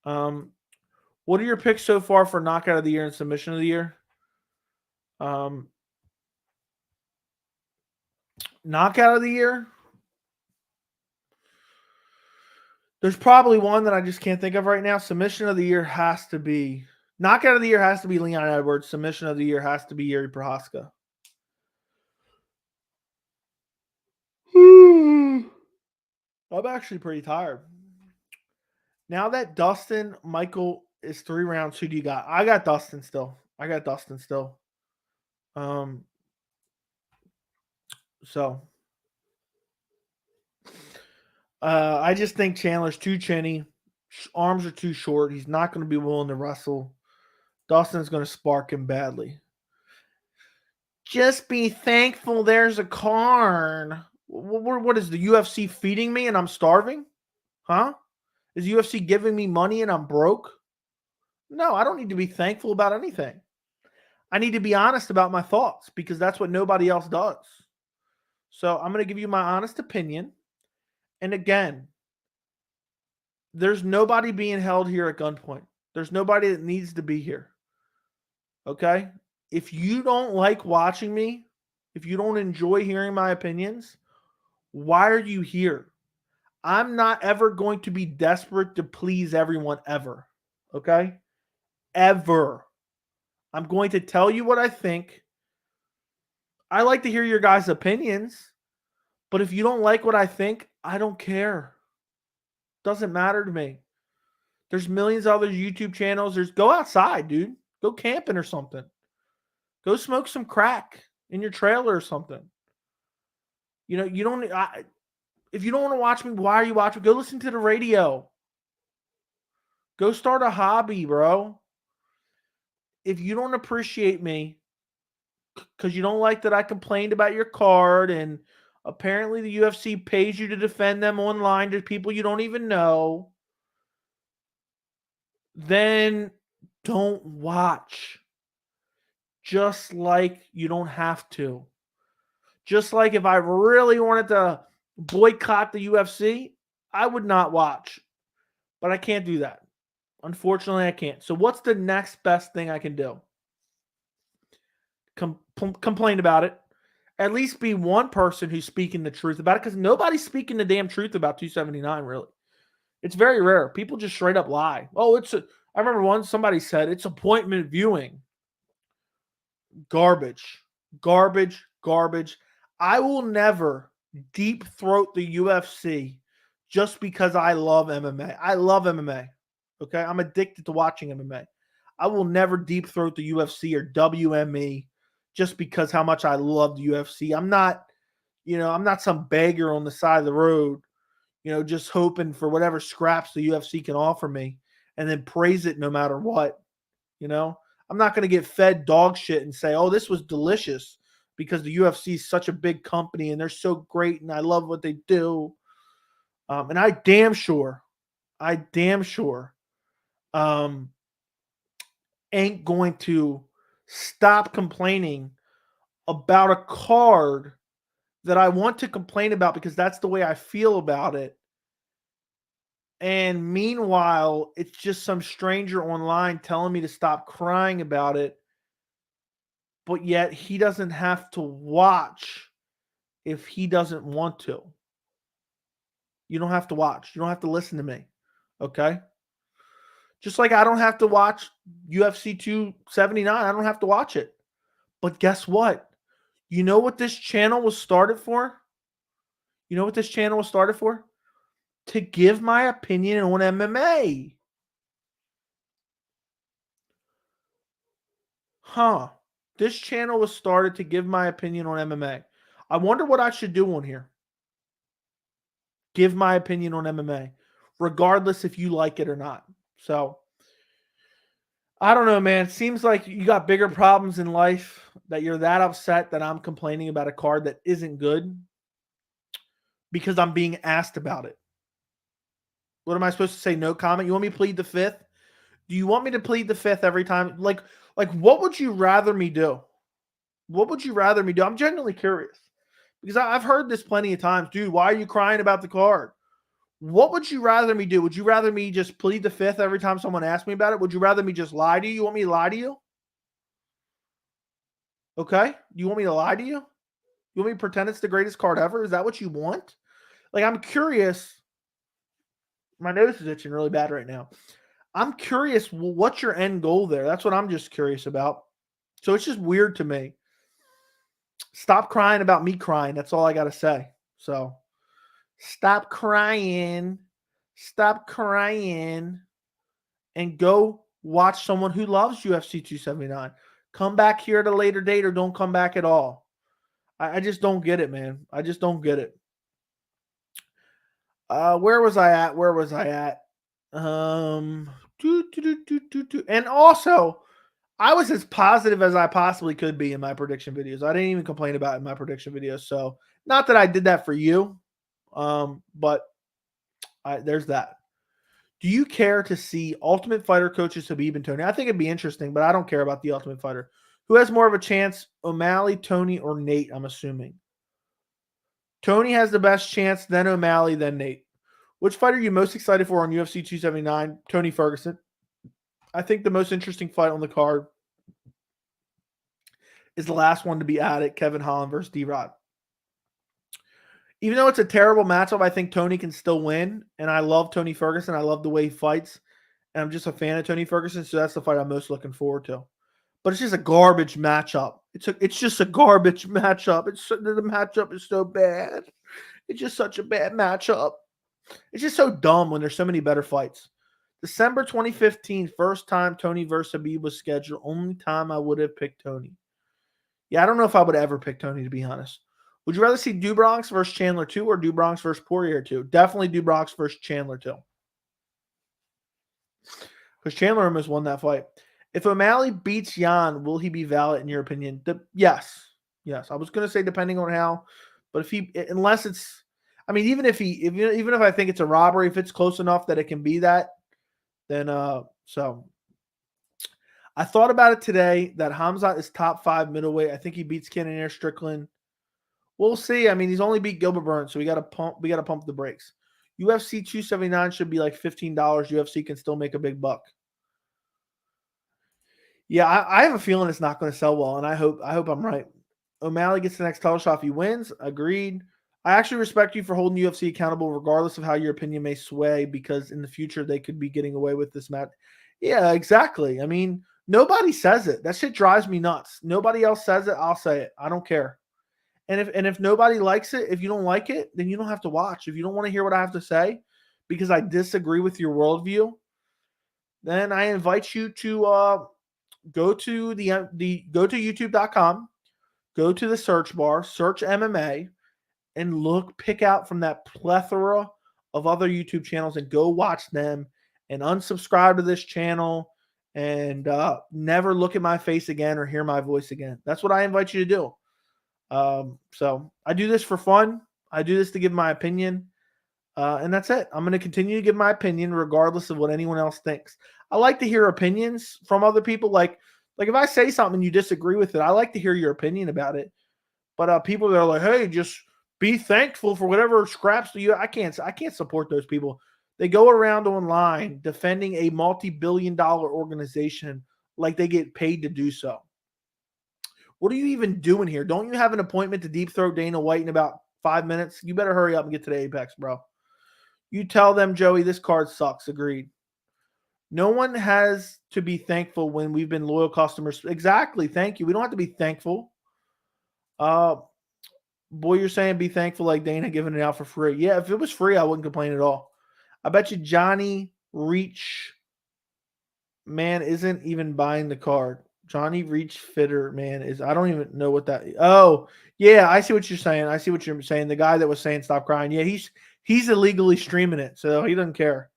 What are your picks so far for knockout of the year and submission of the year? Knockout of the year? There's probably one that I just can't think of right now. Submission of the year has to be... Knockout of the year has to be Leon Edwards. Submission of the year has to be Yuri Prohaska. I'm actually pretty tired. Now that Dustin, Michael is 3 rounds, who do you got? I got Dustin still. I just think Chandler's too chinny. Arms are too short. He's not going to be willing to wrestle. Dustin's going to spark him badly. Just be thankful there's a card. What is the UFC feeding me and I'm starving? Huh? Is UFC giving me money and I'm broke? No, I don't need to be thankful about anything. I need to be honest about my thoughts because that's what nobody else does. So I'm going to give you my honest opinion. And again, there's nobody being held here at gunpoint. There's nobody that needs to be here. Okay? If you don't like watching me, if you don't enjoy hearing my opinions, why are you here? I'm not ever going to be desperate to please everyone ever. Okay? Ever. I'm going to tell you what I think. I like to hear your guys' opinions, but if you don't like what I think, I don't care. Doesn't matter to me. There's millions of other YouTube channels. Go outside, dude. Go camping or something. Go smoke some crack in your trailer or something. You don't. If you don't want to watch me, why are you watching? Go listen to the radio. Go start a hobby, bro. If you don't appreciate me because you don't like that I complained about your card and apparently the UFC pays you to defend them online to people you don't even know, then don't watch. Just like you don't have to. Just like if I really wanted to boycott the UFC, I would not watch. But I can't do that. Unfortunately, I can't. So what's the next best thing I can do? Complain about it. At least be one person who's speaking the truth about it because nobody's speaking the damn truth about 279, really. It's very rare. People just straight up lie. Oh, I remember once somebody said it's appointment viewing. Garbage. Garbage. Garbage. I will never deep throat the UFC just because I love MMA. I love MMA. Okay? I'm addicted to watching MMA. I will never deep throat the UFC or WME just because how much I love the UFC. I'm not some beggar on the side of the road, just hoping for whatever scraps the UFC can offer me and then praise it no matter what. I'm not going to get fed dog shit and say, oh, this was delicious because the UFC is such a big company and they're so great and I love what they do. And I damn sure ain't going to stop complaining about a card that I want to complain about because that's the way I feel about it. And meanwhile, it's just some stranger online telling me to stop crying about it. But yet he doesn't have to watch if he doesn't want to. You don't have to watch. You don't have to listen to me. Okay? Just like I don't have to watch UFC 279. I don't have to watch it. But guess what? You know what this channel was started for? You know what this channel was started for? To give my opinion on MMA. This channel was started to give my opinion on MMA. I wonder what I should do on here. Give my opinion on MMA, regardless if you like it or not. So, I don't know, man. It seems like you got bigger problems in life that you're that upset that I'm complaining about a card that isn't good because I'm being asked about it. What am I supposed to say? No comment? You want me to plead the fifth? Do you want me to plead the fifth every time? Like what would you rather me do? What would you rather me do? I'm genuinely curious because I've heard this plenty of times. Dude, why are you crying about the card? What would you rather me do? Would you rather me just plead the fifth every time someone asks me about it? Would you rather me just lie to you? You want me to lie to you? Okay? You want me to lie to you? You want me to pretend it's the greatest card ever? Is that what you want? Like, I'm curious. My nose is itching really bad right now. I'm curious, what's your end goal there? That's what I'm just curious about. So it's just weird to me. Stop crying about me crying. That's all I got to say. So stop crying. Stop crying. And go watch someone who loves UFC 279. Come back here at a later date or don't come back at all. I just don't get it, man. I just don't get it. Where was I at? And also, I was as positive as I possibly could be in my prediction videos. I didn't even complain about it in my prediction videos. So, not that I did that for you, but there's that. Do you care to see Ultimate Fighter coaches Khabib and Tony? I think it'd be interesting, but I don't care about the Ultimate Fighter. Who has more of a chance, O'Malley, Tony, or Nate, I'm assuming? Tony has the best chance, then O'Malley, then Nate. Which fight are you most excited for on UFC 279? Tony Ferguson. I think the most interesting fight on the card is the last one to be added, Kevin Holland versus D-Rod. Even though it's a terrible matchup, I think Tony can still win. And I love Tony Ferguson. I love the way he fights. And I'm just a fan of Tony Ferguson. So that's the fight I'm most looking forward to. But it's just a garbage matchup. It's just a garbage matchup. The matchup is so bad. It's just such a bad matchup. It's just so dumb when there's so many better fights. December 2015, first time Tony versus Khabib was scheduled. Only time I would have picked Tony. Yeah, I don't know if I would ever pick Tony, to be honest. Would you rather see Dubronx versus Chandler 2 or Dubronx versus Poirier 2? Definitely Dubronx versus Chandler 2. Because Chandler almost won that fight. If O'Malley beats Jan, will he be valid in your opinion? Yes. Yes. I was going to say depending on how. But unless it's, I mean, even if I think it's a robbery, if it's close enough that it can be that, then so. I thought about it today that Khamzat is top 5 middleweight. I think he beats Cannonier Strickland. We'll see. I mean, he's only beat Gilbert Burns, so we got to pump the brakes. UFC 279 should be like $15. UFC can still make a big buck. Yeah, I have a feeling it's not going to sell well, and I hope I'm right. O'Malley gets the next title shot if he wins. Agreed. I actually respect you for holding UFC accountable, regardless of how your opinion may sway, because in the future they could be getting away with this match. Yeah, exactly. I mean, Nobody says it. That shit drives me nuts. Nobody else says it. I'll say it. I don't care. And if nobody likes it, if you don't like it, then you don't have to watch. If you don't want to hear what I have to say because I disagree with your worldview, then I invite you to go to go to youtube.com, go to the search bar, search MMA, and pick out from that plethora of other YouTube channels and go watch them and unsubscribe to this channel and never look at my face again or hear my voice again. That's what I invite you to do. So I do this for fun. I do this to give my opinion. And that's it. I'm going to continue to give my opinion regardless of what anyone else thinks. I like to hear opinions from other people. Like if I say something and you disagree with it, I like to hear your opinion about it. But people that are like, hey, just be thankful for whatever scraps to you. I can't support those people. They go around online defending a multi-billion-dollar organization like they get paid to do so. What are you even doing here? Don't you have an appointment to deep throat Dana White in about 5 minutes? You better hurry up and get to the Apex, bro. You tell them, Joey, this card sucks. Agreed. No one has to be thankful when we've been loyal customers. Exactly. Thank you. We don't have to be thankful. Boy, you're saying be thankful like Dana giving it out for free. Yeah, if it was free, I wouldn't complain at all. I bet you Johnny Reach man isn't even buying the card. Johnny Reach Fitter man is, I don't even know what that is. Oh, yeah, I see what you're saying. I see what you're saying. The guy that was saying stop crying. Yeah, he's illegally streaming it, so he doesn't care.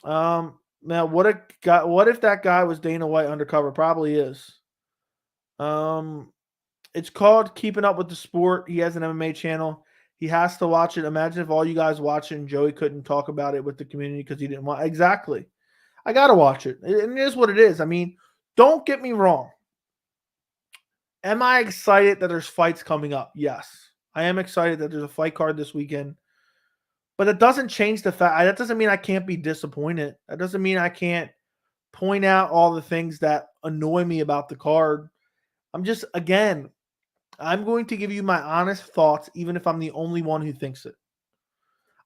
Now what if that guy was Dana White undercover? Probably is. It's called Keeping Up with the Sport. He has an MMA channel. He has to watch it. Imagine if all you guys watching, Joey couldn't talk about it with the community because he didn't want. Exactly. I got to watch it. And it is what it is. I mean, don't get me wrong. Am I excited that there's fights coming up? Yes. I am excited that there's a fight card this weekend. But it doesn't change the fact. That doesn't mean I can't be disappointed. That doesn't mean I can't point out all the things that annoy me about the card. I'm going to give you my honest thoughts, even if I'm the only one who thinks it.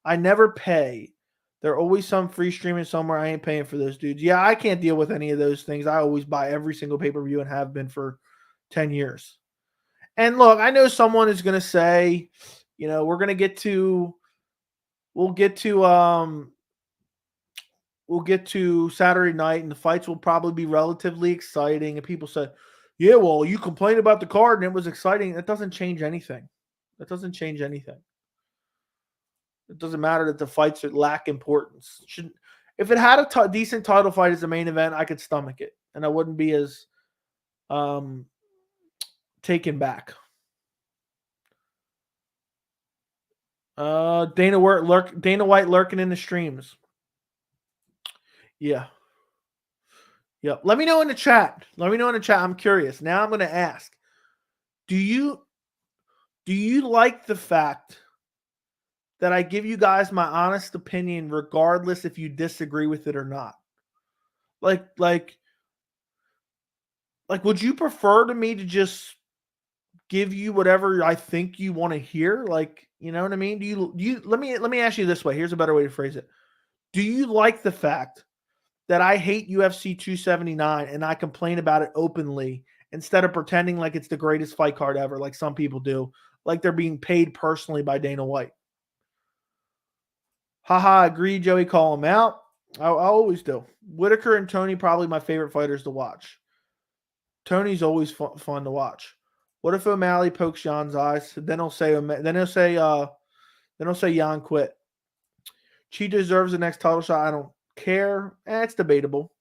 I never pay. There's always some free streaming somewhere. I ain't paying for those dudes. Yeah, I can't deal with any of those things. I always buy every single pay-per-view and have been for 10 years. And look, I know someone is going to say, we'll get to Saturday night and the fights will probably be relatively exciting. And people say, yeah, well, you complained about the card and it was exciting. That doesn't change anything. That doesn't change anything. It doesn't matter that the fights lack importance. If it had a decent title fight as the main event, I could stomach it. And I wouldn't be as taken back. Dana White lurking in the streams. Yeah. Yep. Let me know in the chat. I'm curious. Now I'm going to ask. Do you like the fact that I give you guys my honest opinion regardless if you disagree with it or not? Like would you prefer to me to just give you whatever I think you want to hear? Like, you know what I mean? Let me ask you this way. Here's a better way to phrase it. Do you like the fact that I hate UFC 279 and I complain about it openly instead of pretending like it's the greatest fight card ever, like some people do, like they're being paid personally by Dana White? Haha, agree, Joey, call him out. I always do. Whitaker and Tony, probably my favorite fighters to watch. Tony's always fun to watch. What if O'Malley pokes Jan's eyes? Then he'll say Jan quit. She deserves the next title shot. I don't care. It's debatable.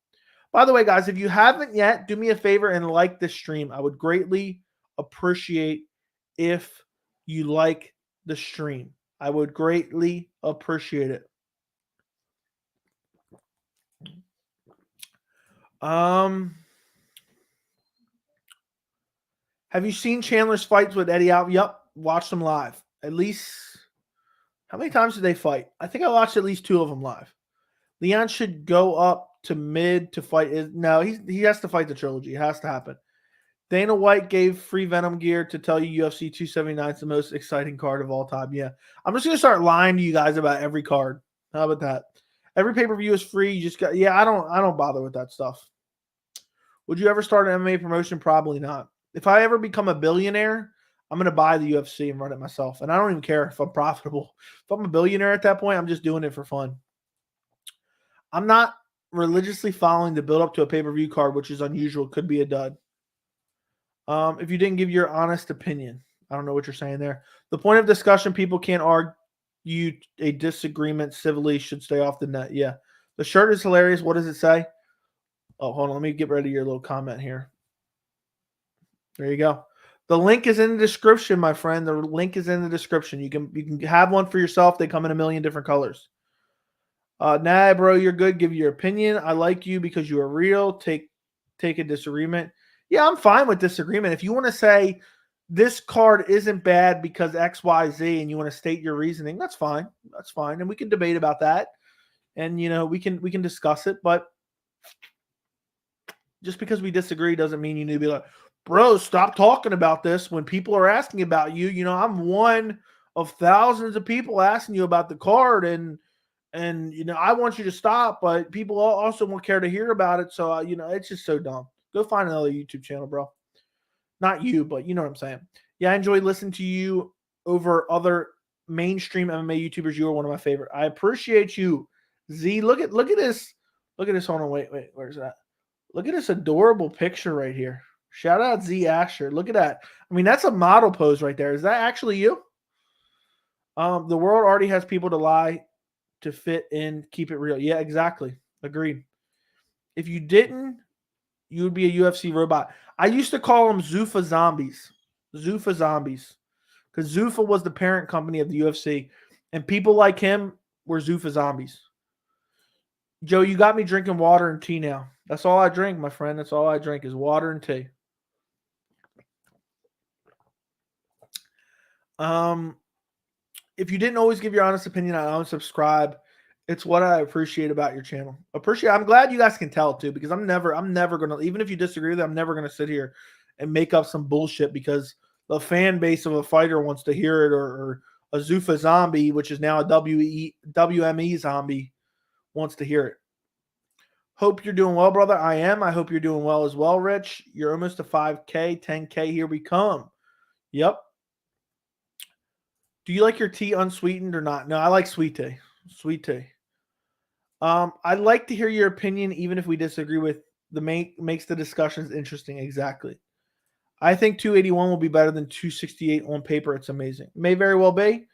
By the way, guys, if you haven't yet, do me a favor and like this stream. I would greatly appreciate if you like the stream. I would greatly appreciate it. Have you seen Chandler's fights with Eddie Alvarez? Yep, watched them live. At least, how many times did they fight? I think I watched at least 2 of them live. Leon should go up to mid to fight. No, he has to fight the trilogy. It has to happen. Dana White gave free Venom gear to tell you UFC 279 is the most exciting card of all time. Yeah, I'm just gonna start lying to you guys about every card. How about that? Every pay-per-view is free. You just got. Yeah, I don't bother with that stuff. Would you ever start an MMA promotion? Probably not. If I ever become a billionaire, I'm going to buy the UFC and run it myself. And I don't even care if I'm profitable. If I'm a billionaire at that point, I'm just doing it for fun. I'm not religiously following the build up to a pay-per-view card, which is unusual. Could be a dud. If you didn't give your honest opinion, I don't know what you're saying there. The point of discussion, people can't argue a disagreement civilly, should stay off the net. Yeah. The shirt is hilarious. What does it say? Oh, hold on. Let me get rid of your little comment here. There you go. The link is in the description, my friend. The link is in the description. You can have one for yourself. They come in a million different colors. Nah, bro, you're good. Give your opinion. I like you because you are real. Take a disagreement. Yeah, I'm fine with disagreement. If you want to say this card isn't bad because X, Y, Z, and you want to state your reasoning, that's fine. That's fine, and we can debate about that. And we can discuss it. But just because we disagree doesn't mean you need to be like, bro, stop talking about this when people are asking about you. I'm one of thousands of people asking you about the card, and I want you to stop, but people also won't care to hear about it. So, it's just so dumb. Go find another YouTube channel, bro. Not you, but you know what I'm saying. Yeah, I enjoy listening to you over other mainstream MMA YouTubers. You are one of my favorite. I appreciate you, Z. Look at this. Look at this. Hold on, wait. Where's that? Look at this adorable picture right here. Shout out Z Asher. Look at that. I mean, that's a model pose right there. Is that actually you? The world already has people to lie to fit in, keep it real. Yeah, exactly. Agreed. If you didn't, you would be a UFC robot. I used to call them Zuffa zombies. Zuffa zombies. Because Zuffa was the parent company of the UFC. And people like him were Zuffa zombies. Joe, you got me drinking water and tea now. That's all I drink, my friend. That's all I drink is water and tea. If you didn't always give your honest opinion, I unsubscribe. It's what I appreciate about your channel. I'm glad you guys can tell too, because I'm never gonna, even if you disagree with it, I'm never gonna sit here and make up some bullshit because the fan base of a fighter wants to hear it, or a Zuffa zombie, which is now a WME zombie, wants to hear it. Hope you're doing well, brother. I am. I hope you're doing well as well, Rich. You're almost to 5K, 10K. Here we come. Yep. Do you like your tea unsweetened or not? No, I like sweet tea. Sweet tea. I'd like to hear your opinion, even if we disagree with makes the discussions interesting. Exactly. I think 281 will be better than 268 on paper. It's amazing. May very well be.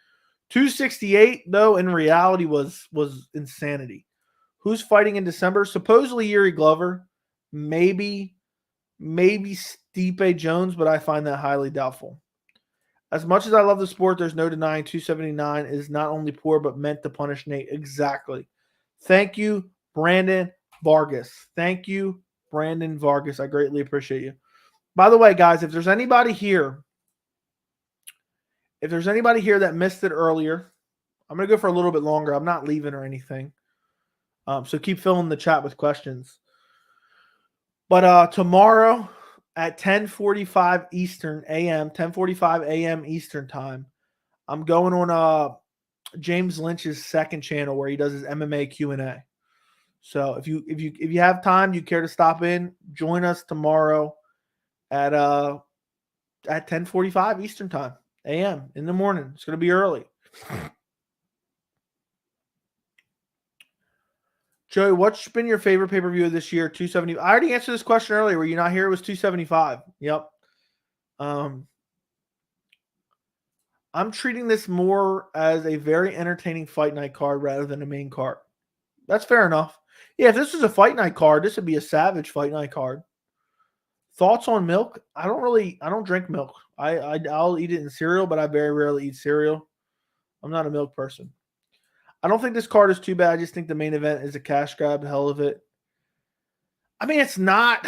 268, though, in reality was insanity. Who's fighting in December? Supposedly Yuri Glover. Maybe Stipe Jones, but I find that highly doubtful. As much as I love the sport, there's no denying 279 is not only poor, but meant to punish Nate. Exactly. Thank you, Brandon Vargas. Thank you, Brandon Vargas. I greatly appreciate you. By the way, guys, if there's anybody here that missed it earlier, I'm going to go for a little bit longer. I'm not leaving or anything. So keep filling the chat with questions. But tomorrow at 10:45 Eastern a.m., 10:45 a.m. Eastern time, I'm going on James Lynch's second channel where he does his MMA Q&A. So if you have time, you care to stop in, join us tomorrow at 10:45 Eastern time a.m. in the morning. It's going to be early. Joey, what's been your favorite pay-per-view of this year? 270. I already answered this question earlier. Were you not here? It was 275. Yep. I'm treating this more as a very entertaining fight night card rather than a main card. That's fair enough. Yeah, if this was a fight night card, this would be a savage fight night card. Thoughts on milk? I don't drink milk. I'll eat it in cereal, but I very rarely eat cereal. I'm not a milk person. I don't think this card is too bad. I just think the main event is a cash grab, the hell of it. I mean, it's not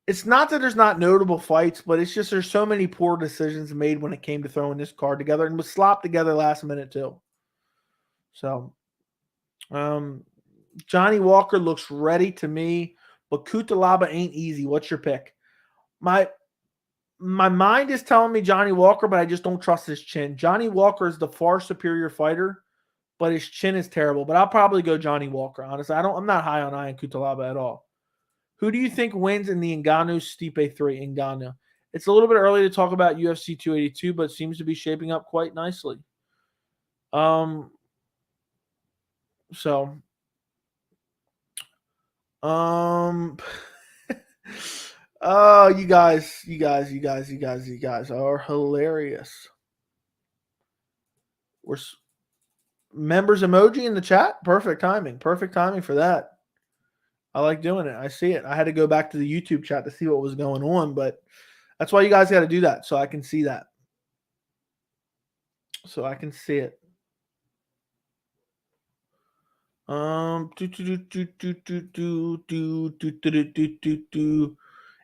that there's not notable fights, but it's just there's so many poor decisions made when it came to throwing this card together, and was slopped together last minute too. So, Johnny Walker looks ready to me, but Kutalaba ain't easy. What's your pick? My mind is telling me Johnny Walker, but I just don't trust his chin. Johnny Walker is the far superior fighter, but his chin is terrible. But I'll probably go Johnny Walker. Honestly, I'm not high on Ian Cutelaba at all. Who do you think wins in the Ngannou-Stipe 3? Ngannou. It's a little bit early to talk about UFC 282, but seems to be shaping up quite nicely. Oh, you guys are hilarious. We're members emoji in the chat. Perfect timing for that. I like doing it. I see it. I had to go back to the YouTube chat to see what was going on, but that's why you guys got to do that, so I can see that. So I can see it.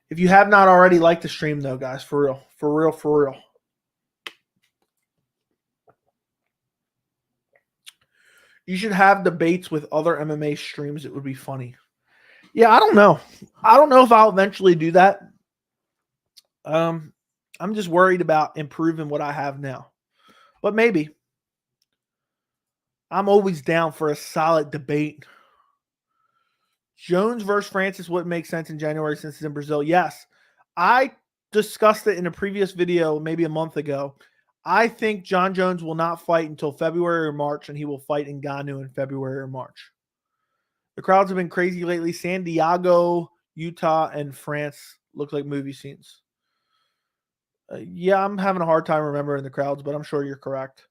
If you have not already, like the stream though, guys, for real. You should have debates with other MMA streams. It would be funny. Yeah, I don't know. I don't know if I'll eventually do that. I'm just worried about improving what I have now. But maybe. I'm always down for a solid debate. Jones versus Francis wouldn't make sense in January since it's in Brazil. Yes. I discussed it in a previous video maybe a month ago. I think John Jones will not fight until February or March, and he will fight Ngannou in February or March. The crowds have been crazy lately. San Diego, Utah, and France look like movie scenes. Yeah, I'm having a hard time remembering the crowds, but I'm sure you're correct.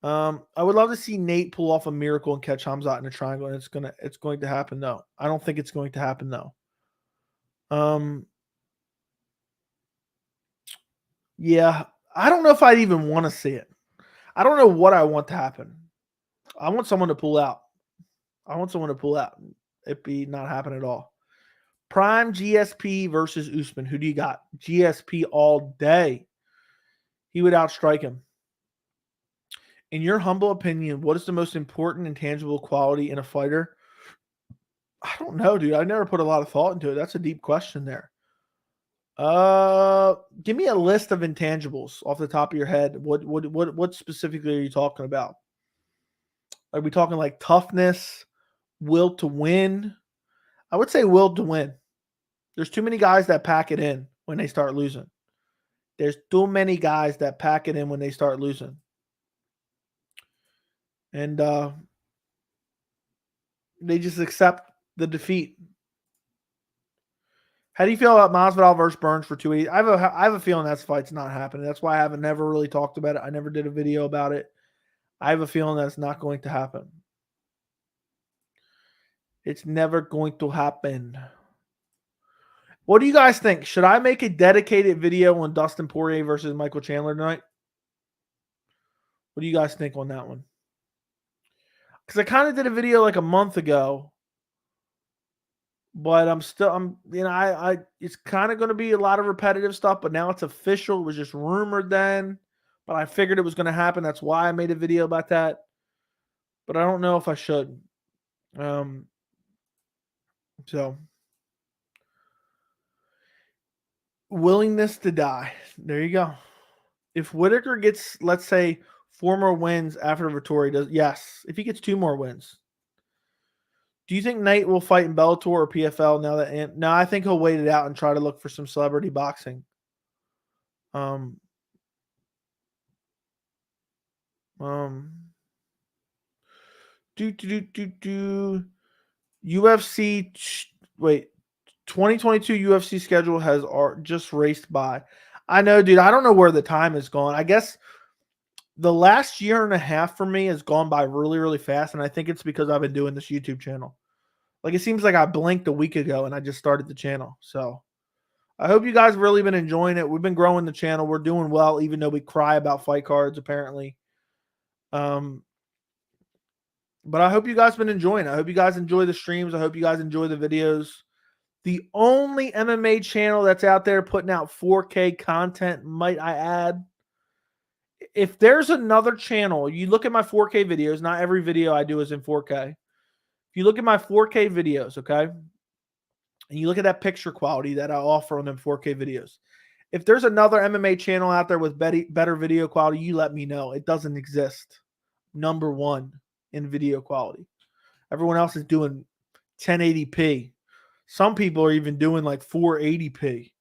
I would love to see Nate pull off a miracle and catch Khamzat in a triangle, and it's going to happen though. I don't think it's going to happen though. Yeah, I don't know if I'd even want to see it. I don't know what I want to happen. I want someone to pull out. It'd be not happen at all. Prime GSP versus Usman. Who do you got? GSP all day. He would outstrike him. In your humble opinion, what is the most important and tangible quality in a fighter? I don't know, dude. I never put a lot of thought into it. That's a deep question there. Give me a list of intangibles off the top of your head. What specifically are you talking about? Are we talking like toughness, will to win? I would say will to win. There's too many guys that pack it in when they start losing. There's too many guys that pack it in when they start losing. And they just accept the defeat. How do you feel about Masvidal versus Burns for 280? I have a feeling that fight's not happening. That's why I haven't never really talked about it. I never did a video about it. I have a feeling that's not going to happen. It's never going to happen. What do you guys think? Should I make a dedicated video on Dustin Poirier versus Michael Chandler tonight? What do you guys think on that one? Because I kind of did a video like a month ago. But it's kind of going to be a lot of repetitive stuff, but now it's official. It was just rumored then, but I figured it was going to happen. That's why I made a video about that. But I don't know if I should. So willingness to die. There you go. If Whitaker gets, let's say, 4 more wins after Vettori does, yes. If he gets 2 more wins. Do you think Nate will fight in Bellator or PFL now that? No, I think he'll wait it out and try to look for some celebrity boxing. UFC. Wait, 2022 UFC schedule has just raced by. I know, dude. I don't know where the time is gone. I guess the last year and a half for me has gone by really, really fast, and I think it's because I've been doing this YouTube channel. Like, it seems like I blinked a week ago and I just started the channel. So I hope you guys have really been enjoying it. We've been growing the channel. We're doing well, even though we cry about fight cards, apparently. But I hope you guys have been enjoying it. I hope you guys enjoy the streams. I hope you guys enjoy the videos. The only MMA channel that's out there putting out 4K content, might I add. If there's another channel, you look at my 4K videos, not every video I do is in 4K. If you look at my 4K videos, okay, and you look at that picture quality that I offer on them 4K videos, if there's another MMA channel out there with better video quality, you let me know. It doesn't exist. number one in video quality. Everyone else is doing 1080p. Some people are even doing like 480p.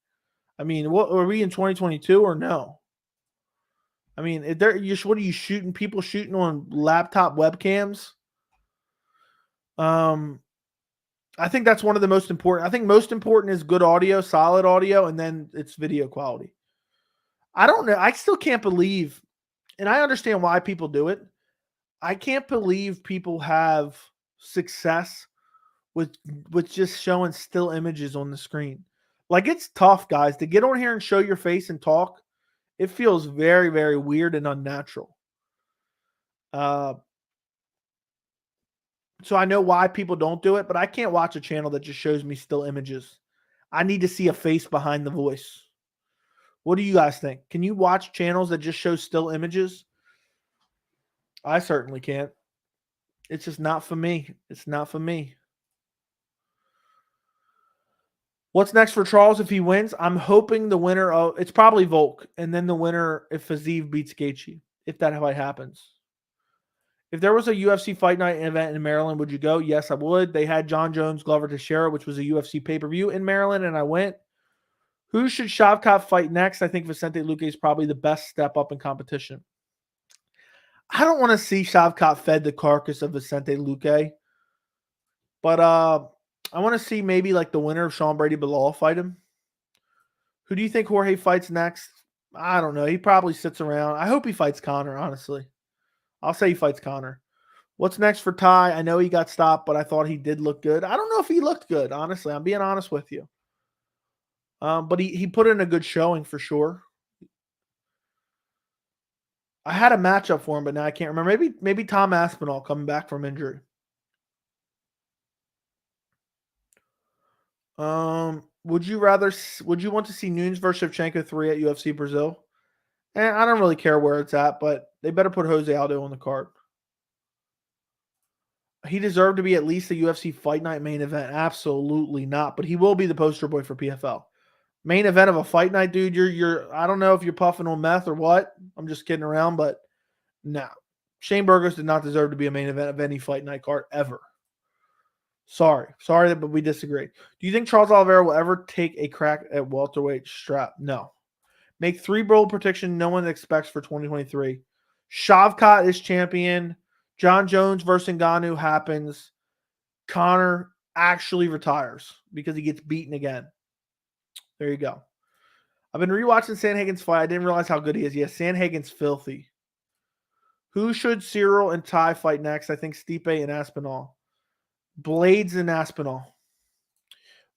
I mean, what are we in 2022 or no? I mean, what are you shooting? People shooting on laptop webcams? I think that's one of the most important. I think most important is good audio, solid audio, and then it's video quality. I don't know. I still can't believe, and I understand why people do it. I can't believe people have success with just showing still images on the screen. Like, it's tough, guys, to get on here and show your face and talk. It feels very, very weird and unnatural. So I know why people don't do it, but I can't watch a channel that just shows me still images. I need to see a face behind the voice. What do you guys think? Can you watch channels that just show still images? I certainly can't. It's just not for me. It's not for me. What's next for Charles if he wins? I'm hoping the winner of it's probably Volk, and then the winner if Fiziev beats Gaethje, if that happens. If there was a UFC Fight Night event in Maryland, would you go? Yes, I would. They had John Jones, Glover Teixeira, which was a UFC pay-per-view in Maryland, and I went. Who should Shavkat fight next? I think Vicente Luque is probably the best step up in competition. I don't want to see Shavkat fed the carcass of Vicente Luque, but I want to see maybe like the winner of Sean Brady Bilal fight him. Who do you think Jorge fights next? I don't know. He probably sits around. I hope he fights Conor, honestly. I'll say he fights Conor. What's next for Ty? I know he got stopped, but I thought he did look good. I don't know if he looked good, honestly. I'm being honest with you. But he put in a good showing for sure. I had a matchup for him, but now I can't remember. Maybe Tom Aspinall coming back from injury. Would you want to see Nunes versus Shevchenko 3 at UFC Brazil? And I don't really care where it's at, but they better put Jose Aldo on the card. He deserved to be at least a UFC Fight Night main event. Absolutely not, but he will be the poster boy for PFL. Main event of a fight night, dude. You're I don't know if you're puffing on meth or what. I'm just kidding around, but no. Shane Burgos did not deserve to be a main event of any fight night card ever. Sorry, but we disagree. Do you think Charles Oliveira will ever take a crack at welterweight strap? No. Make 3 bold predictions no one expects for 2023. Shavkat is champion. John Jones versus Ngannou happens. Conor actually retires because he gets beaten again. There you go. I've been rewatching Sandhagen's fight. I didn't realize how good he is. Yes, Sandhagen's filthy. Who should Cyril and Ty fight next? I think Stipe and Aspinall. Blades and Aspinall.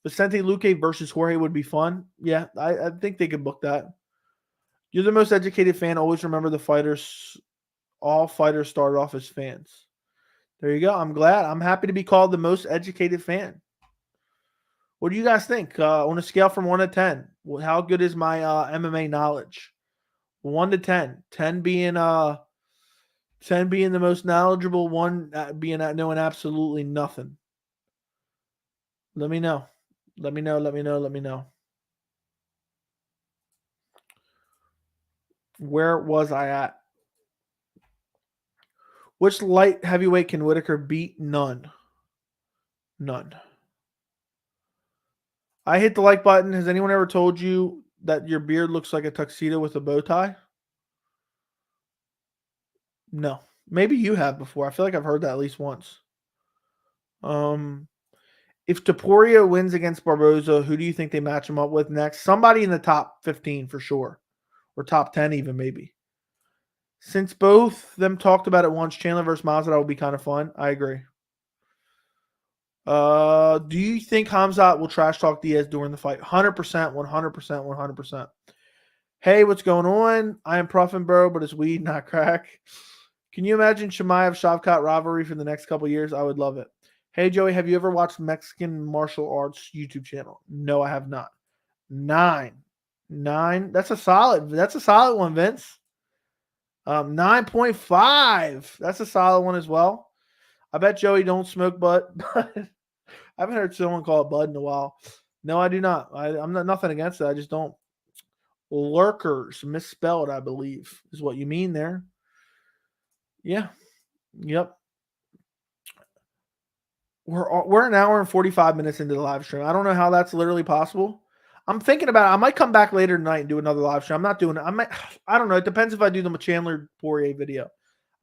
Vicente Luque versus Jorge would be fun. Yeah, I think they could book that. You're the most educated fan. Always remember the fighters. All fighters started off as fans. There you go. I'm glad. I'm happy to be called the most educated fan. What do you guys think? On a scale from 1 to 10, how good is my MMA knowledge? 1 to 10. 10 being the most knowledgeable, 1 being knowing absolutely nothing. Let me know. Let me know. Where was I at? Which light heavyweight can Whitaker beat? None. I hit the like button. Has anyone ever told you that your beard looks like a tuxedo with a bow tie? No. Maybe you have before. I feel like I've heard that at least once. If Topuria wins against Barboza, who do you think they match him up with next? Somebody in the top 15 for sure. Or top 10 even maybe. Since both them talked about it once, Chandler versus Masvidal would be kind of fun. I agree. Do you think Khamzat will trash talk Diaz during the fight? 100%, 100%. Hey, what's going on? I am Pruffin, bro, but it's weed, not crack. Can you imagine Chimaev Shavkat rivalry for the next couple years? I would love it. Hey, Joey, have you ever watched Mexican martial arts YouTube channel? No, I have not. 9. That's a solid one, Vince. 9.5. That's a solid one as well. I bet Joey don't smoke bud, but I haven't heard someone call it bud in a while. No, I do not. I'm not nothing against it. I just don't. Lurkers, misspelled, I believe, is what you mean there. Yeah. Yep. We're an hour and 45 minutes into the live stream. I don't know how that's literally possible. I'm thinking about it. I might come back later tonight and do another live stream. I'm not doing it. I don't know. It depends if I do the Chandler Poirier video.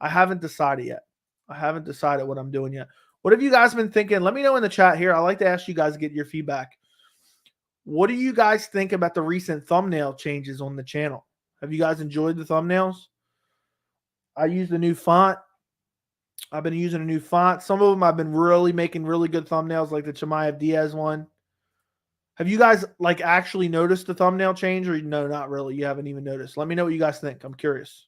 I haven't decided yet. I haven't decided what I'm doing yet. What have you guys been thinking? Let me know in the chat here. I like to ask you guys to get your feedback. What do you guys think about the recent thumbnail changes on the channel? Have you guys enjoyed the thumbnails? I used a new font. I've been using a new font. Some of them I've been really making really good thumbnails, like the Chimaev Diaz one. Have you guys like actually noticed the thumbnail change, or no, not really? You haven't even noticed. Let me know what you guys think. I'm curious.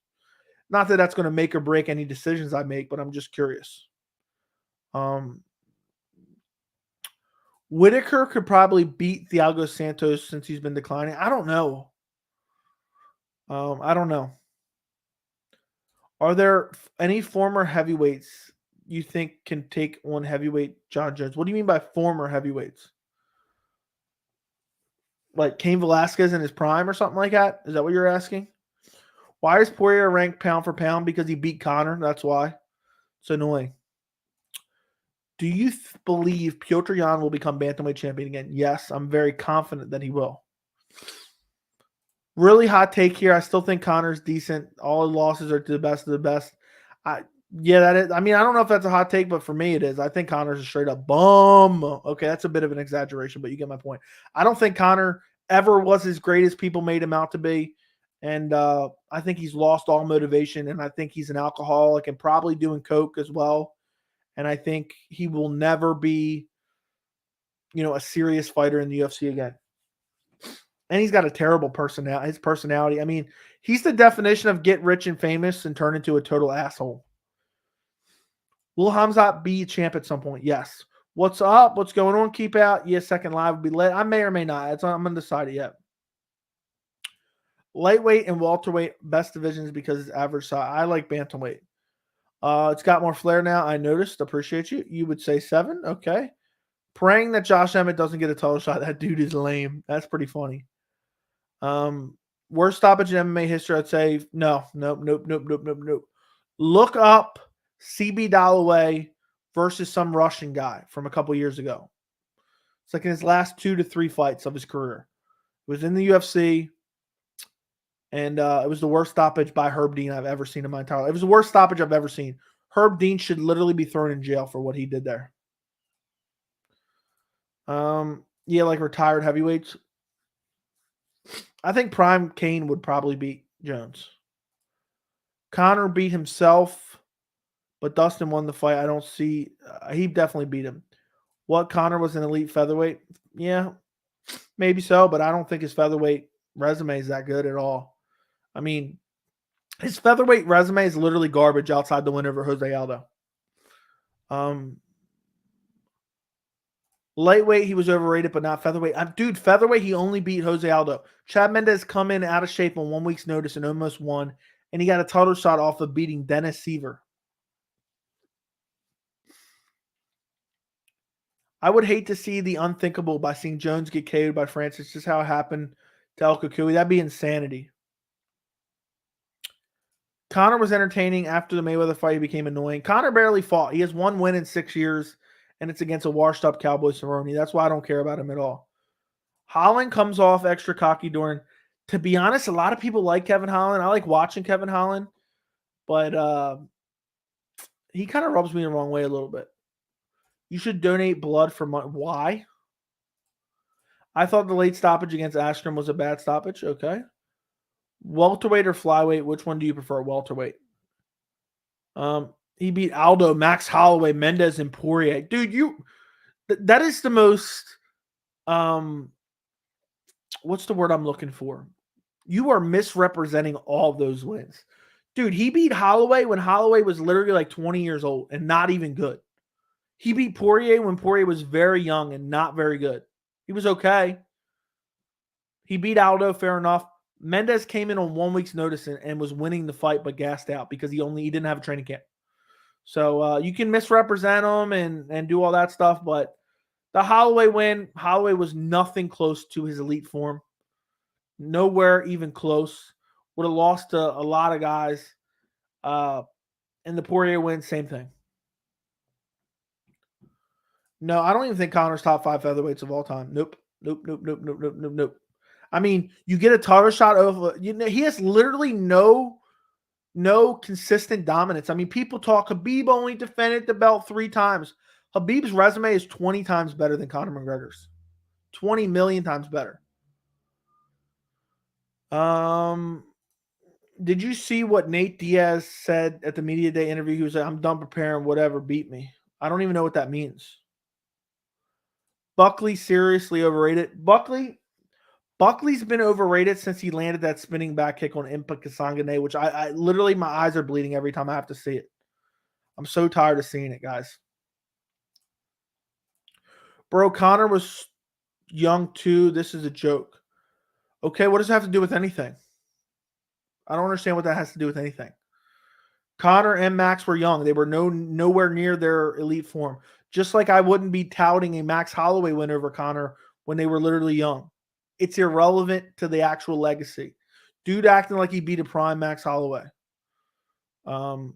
Not that that's going to make or break any decisions I make, but I'm just curious. Whitaker could probably beat Thiago Santos since he's been declining. I don't know. I don't know. Are there any former heavyweights you think can take on heavyweight John Jones? What do you mean by former heavyweights? Like Cain Velasquez in his prime or something like that? Is that what you're asking? Why is Poirier ranked pound for pound? Because he beat Conor. That's why. It's annoying. Do you believe Petr Yan will become bantamweight champion again? Yes, I'm very confident that he will. Really hot take here. I still think Conor's decent. All the losses are to the best of the best. Yeah, that is. I mean, I don't know if that's a hot take, but for me it is. I think Conor's a straight up bum. Okay, that's a bit of an exaggeration, but you get my point. I don't think Conor ever was as great as people made him out to be. And I think he's lost all motivation, and I think he's an alcoholic and probably doing coke as well. And I think he will never be, a serious fighter in the UFC again. And he's got a terrible personality. His personality, I mean, he's the definition of get rich and famous and turn into a total asshole. Will Khamzat be a champ at some point? Yes. What's up? What's going on? Keep out. Yes, second live would be lit. I may or may not. I'm undecided yet. Lightweight and welterweight, best divisions because it's average size. I like bantamweight. It's got more flair now. I noticed. Appreciate you. You would say 7. Okay. Praying that Josh Emmett doesn't get a title shot. That dude is lame. That's pretty funny. Worst stoppage in MMA history, I'd say no. Nope. Look up CB Dalloway versus some Russian guy from a couple years ago. It's like in his last 2 to 3 fights of his career. It was in the UFC, and it was the worst stoppage by Herb Dean I've ever seen in my entire life. It was the worst stoppage I've ever seen. Herb Dean should literally be thrown in jail for what he did there. Yeah, like retired heavyweights. I think Prime Kane would probably beat Jones. Conor beat himself, but Dustin won the fight. I don't see he definitely beat him. What, Conor was an elite featherweight? Yeah, maybe so, but I don't think his featherweight resume is that good at all. I mean, his featherweight resume is literally garbage outside the win over Jose Aldo. Lightweight, he was overrated, but not featherweight. Dude, featherweight, he only beat Jose Aldo. Chad Mendes come in out of shape on 1 week's notice and almost won, and he got a title shot off of beating Dennis Seaver. I would hate to see the unthinkable by seeing Jones get KO'd by Francis, just how it happened to El Kukui. That'd be insanity. Conor was entertaining after the Mayweather fight. He became annoying. Conor barely fought. He has 1 win in 6 years, and it's against a washed-up Cowboy Cerrone. That's why I don't care about him at all. Holland comes off extra cocky during. To be honest, a lot of people like Kevin Holland. I like watching Kevin Holland, but he kind of rubs me the wrong way a little bit. You should donate blood for money. Why? I thought the late stoppage against Askren was a bad stoppage. Okay. Welterweight or flyweight? Which one do you prefer? Welterweight. He beat Aldo, Max Holloway, Mendes, and Poirier. Dude, that is the most what's the word I'm looking for? You are misrepresenting all those wins. Dude, he beat Holloway when Holloway was literally like 20 years old and not even good. He beat Poirier when Poirier was very young and not very good. He was okay. He beat Aldo, fair enough. Mendes came in on 1 week's notice and was winning the fight but gassed out because he didn't have a training camp. So you can misrepresent him and do all that stuff, but the Holloway win, Holloway was nothing close to his elite form. Nowhere even close. Would have lost to a lot of guys. And the Poirier win, same thing. No, I don't even think Conor's top 5 featherweights of all time. Nope. Nope. I mean, you get a title shot over. He has literally no consistent dominance. I mean, people talk Khabib only defended the belt 3 times. Khabib's resume is 20 times better than Conor McGregor's. 20 million times better. Did you see what Nate Diaz said at the media day interview? He was like, "I'm done preparing. Whatever, beat me." I don't even know what that means. Buckley seriously overrated. Buckley's been overrated since he landed that spinning back kick on Impa Kasangane, which I literally, my eyes are bleeding every time I have to see it. I'm so tired of seeing it, guys. Bro, Conor was young too. This is a joke. Okay, what does it have to do with anything? I don't understand what that has to do with anything. Conor and Max were young. They were nowhere near their elite form. Just like I wouldn't be touting a Max Holloway win over Conor when they were literally young. It's irrelevant to the actual legacy. Dude acting like he beat a prime Max Holloway. Conor's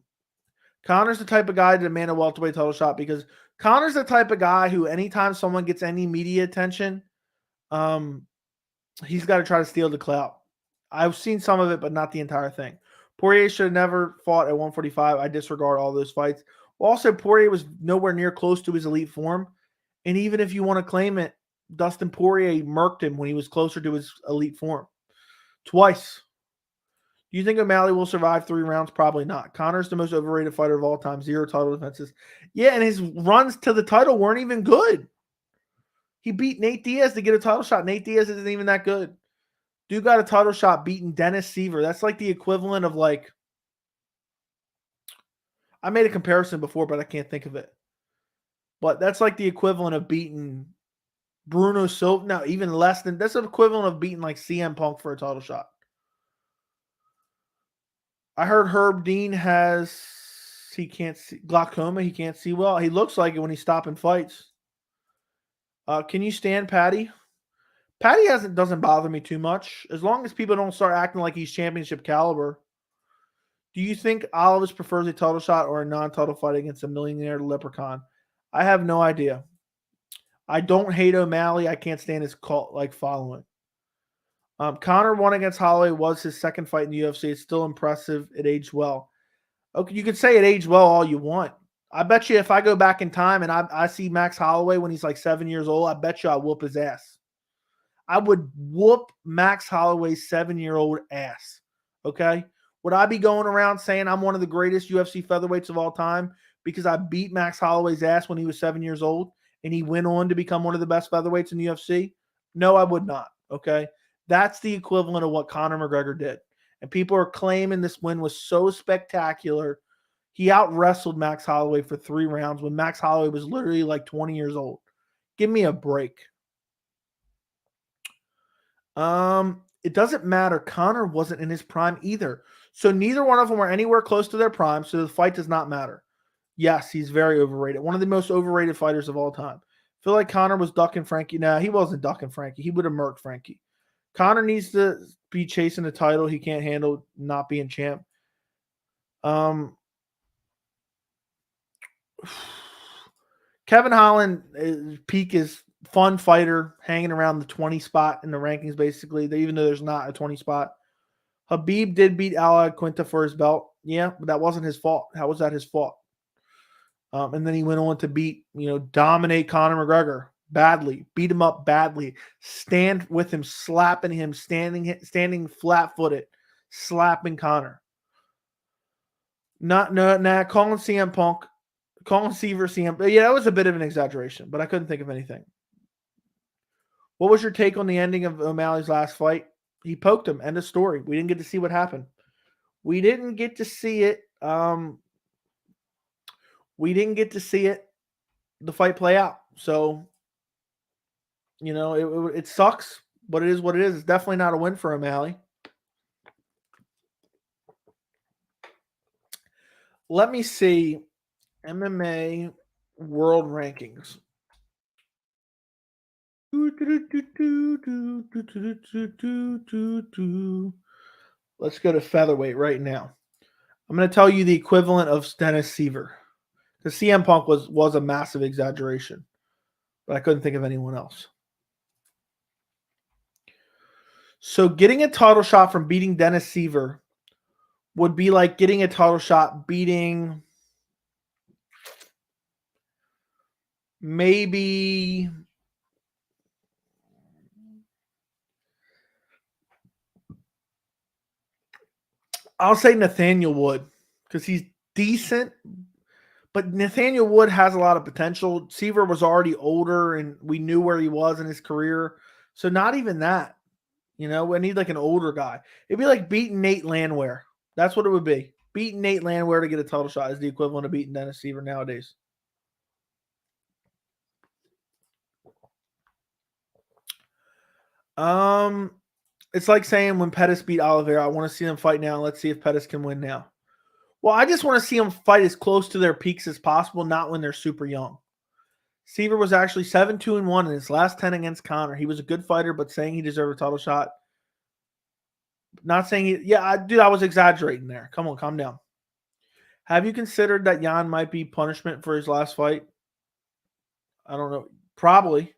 the type of guy to demand a welterweight title shot because Conor's the type of guy who anytime someone gets any media attention, he's got to try to steal the clout. I've seen some of it, but not the entire thing. Poirier should have never fought at 145. I disregard all those fights. Also, Poirier was nowhere near close to his elite form. And even if you want to claim it, Dustin Poirier murked him when he was closer to his elite form. Twice. Do you think O'Malley will survive 3 rounds? Probably not. Conor's the most overrated fighter of all time. 0 title defenses. Yeah, and his runs to the title weren't even good. He beat Nate Diaz to get a title shot. Nate Diaz isn't even that good. Dude got a title shot beating Dennis Seaver. That's like the equivalent of like, I made a comparison before, but I can't think of it. But that's like the equivalent of beating Bruno Silva. No, even less than, that's the equivalent of beating like CM Punk for a title shot. I heard Herb Dean he can't see glaucoma. He can't see well. He looks like it when he's stopping fights. Can you stand Patty? Patty doesn't bother me too much. As long as people don't start acting like he's championship caliber. Do you think Olives prefers a title shot or a non-title fight against a millionaire leprechaun? I have no idea. I don't hate O'Malley. I can't stand his following. Conor won against Holloway, was his second fight in the UFC. It's still impressive. It aged well. Okay, you could say it aged well all you want. I bet you if I go back in time and I see Max Holloway when he's like 7 years old, I bet you I'll whoop his ass. I would whoop Max Holloway's 7-year-old ass. Okay? Would I be going around saying I'm one of the greatest UFC featherweights of all time because I beat Max Holloway's ass when he was 7 years old and he went on to become one of the best featherweights in the UFC? No, I would not. Okay? That's the equivalent of what Conor McGregor did. And people are claiming this win was so spectacular. He out-wrestled Max Holloway for 3 rounds when Max Holloway was literally like 20 years old. Give me a break. It doesn't matter. Conor wasn't in his prime either. So neither one of them were anywhere close to their prime, so the fight does not matter. Yes, he's very overrated. One of the most overrated fighters of all time. I feel like Conor was ducking Frankie. No, he wasn't ducking Frankie. He would have murked Frankie. Conor needs to be chasing the title. He can't handle not being champ. Kevin Holland, peak is fun fighter, hanging around the 20 spot in the rankings, basically, even though there's not a 20 spot. Khabib did beat Al Quinta for his belt. Yeah, but that wasn't his fault. How was that his fault? And then he went on to dominate Conor McGregor badly, beat him up badly, stand with him, slapping him, standing flat-footed, slapping Conor. Calling CM Punk, calling Seaver CM. Yeah, that was a bit of an exaggeration, but I couldn't think of anything. What was your take on the ending of O'Malley's last fight? He poked him. End of story. We didn't get to see what happened. We didn't get to see it. The fight play out. So, it sucks, but it is what it is. It's definitely not a win for O'Malley. Let me see MMA world rankings. Let's go to featherweight right now. I'm going to tell you the equivalent of Dennis Seaver. Because CM Punk was a massive exaggeration. But I couldn't think of anyone else. So getting a title shot from beating Dennis Seaver would be like getting a title shot beating maybe I'll say Nathaniel Wood because he's decent, but Nathaniel Wood has a lot of potential. Seaver was already older and we knew where he was in his career. So not even that. You know, we need like an older guy. It'd be like beating Nate Landwehr. That's what it would be. Beating Nate Landwehr to get a title shot is the equivalent of beating Dennis Seaver nowadays. It's like saying when Pettis beat Oliveira, I want to see them fight now. Let's see if Pettis can win now. Well, I just want to see them fight as close to their peaks as possible, not when they're super young. Seaver was actually 7-2-1 in his last 10 against Conor. He was a good fighter, but saying he deserved a title shot. Not saying he, yeah, dude, I was exaggerating there. Come on, calm down. Have you considered that Jan might be punishment for his last fight? I don't know. Probably.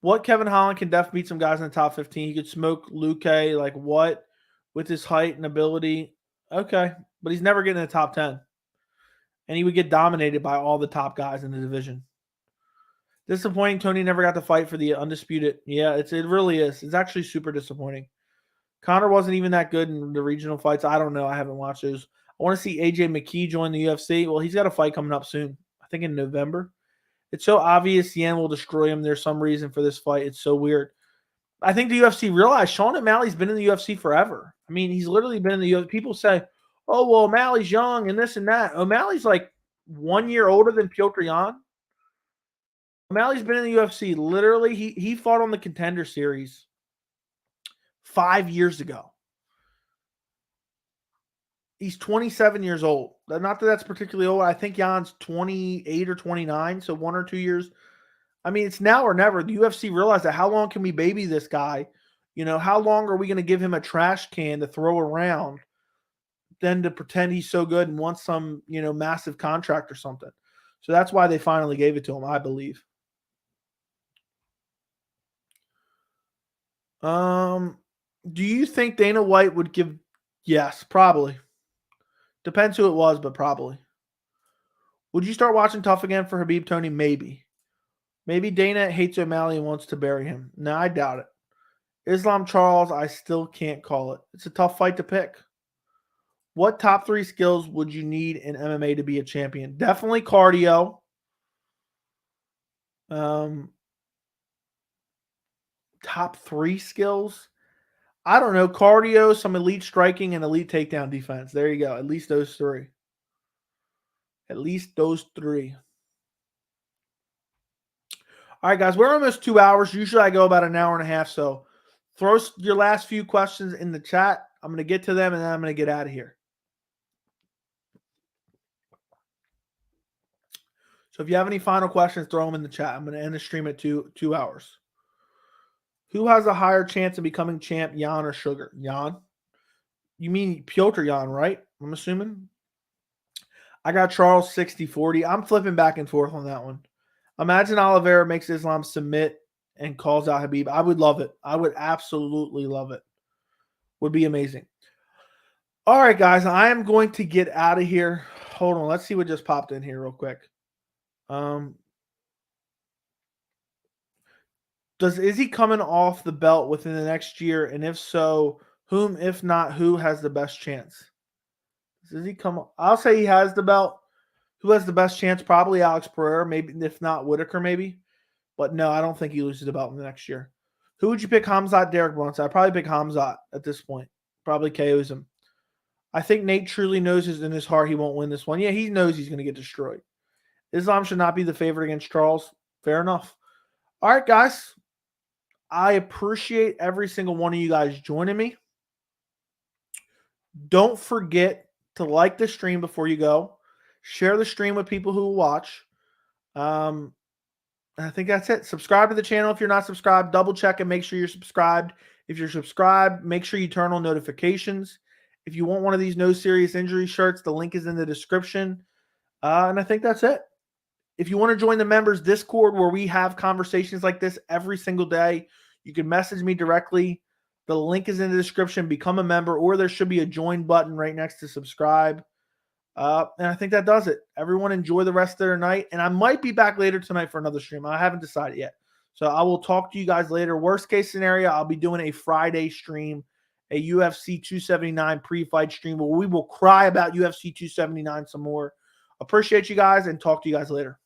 What Kevin Holland can definitely beat some guys in the top 15. He could smoke Luque, like what? With his height and ability. Okay. But he's never getting in the top 10. And he would get dominated by all the top guys in the division. Disappointing Tony never got to fight for the undisputed. Yeah, it really is. It's actually super disappointing. Conor wasn't even that good in the regional fights. I don't know. I haven't watched those. I want to see AJ McKee join the UFC. Well, he's got a fight coming up soon. I think in November. It's so obvious Yan will destroy him. There's some reason for this fight. It's so weird. I think the UFC realized Sean O'Malley's been in the UFC forever. I mean, he's literally been in the UFC. People say, oh, well, O'Malley's young and this and that. O'Malley's like 1 year older than Piotr Yan. O'Malley's been in the UFC. Literally, he fought on the Contender Series 5 years ago. He's 27 years old. Not that that's particularly old. I think Jan's 28 or 29, so 1 or 2 years. I mean, it's now or never. The UFC realized that how long can we baby this guy? You know, how long are we going to give him a trash can to throw around than to pretend he's so good and wants some, you know, massive contract or something? So that's why they finally gave it to him, I believe. Do you think Dana White would give? Yes, probably. Depends who it was, but probably. Would you start watching Tough again for Khabib Tony? Maybe. Maybe Dana hates O'Malley and wants to bury him. No, I doubt it. Islam Charles, I still can't call it. It's a tough fight to pick. What top 3 skills would you need in MMA to be a champion? Definitely cardio. Top 3 skills? I don't know. Cardio, some elite striking, and elite takedown defense. There you go. At least those 3. At least those 3. All right, guys. We're almost 2 hours. Usually I go about an hour and a half. So throw your last few questions in the chat. I'm going to get to them, and then I'm going to get out of here. So if you have any final questions, throw them in the chat. I'm going to end the stream at 2 hours. Who has a higher chance of becoming champ, Jan or Sugar? Jan? You mean Piotr Jan, right? I'm assuming. I got Charles 60-40. I'm flipping back and forth on that one. Imagine Oliveira makes Islam submit and calls out Khabib. I would love it. I would absolutely love it. Would be amazing. All right, guys. I am going to get out of here. Hold on. Let's see what just popped in here real quick. Is he coming off the belt within the next year? And if so, whom, if not, who has the best chance? Does he come? I'll say he has the belt. Who has the best chance? Probably Alex Pereira, maybe, if not Whitaker, maybe. But no, I don't think he loses the belt in the next year. Who would you pick? Khamzat, Derek Brunson? I'd probably pick Khamzat at this point. Probably KOs him. I think Nate truly knows in his heart he won't win this one. Yeah, he knows he's going to get destroyed. Islam should not be the favorite against Charles. Fair enough. All right, guys. I appreciate every single one of you guys joining me. Don't forget to like the stream before you go. Share the stream with people who will watch. I think that's it. Subscribe to the channel if you're not subscribed. Double check and make sure you're subscribed. If you're subscribed, make sure you turn on notifications. If you want one of these no serious injury shirts, the link is in the description. And I think that's it. If you want to join the members Discord where we have conversations like this every single day, you can message me directly. The link is in the description. Become a member, or there should be a join button right next to subscribe. And I think that does it. Everyone enjoy the rest of their night. And I might be back later tonight for another stream. I haven't decided yet. So I will talk to you guys later. Worst case scenario, I'll be doing a Friday stream, a UFC 279 pre-fight stream where we will cry about UFC 279 some more. Appreciate you guys and talk to you guys later.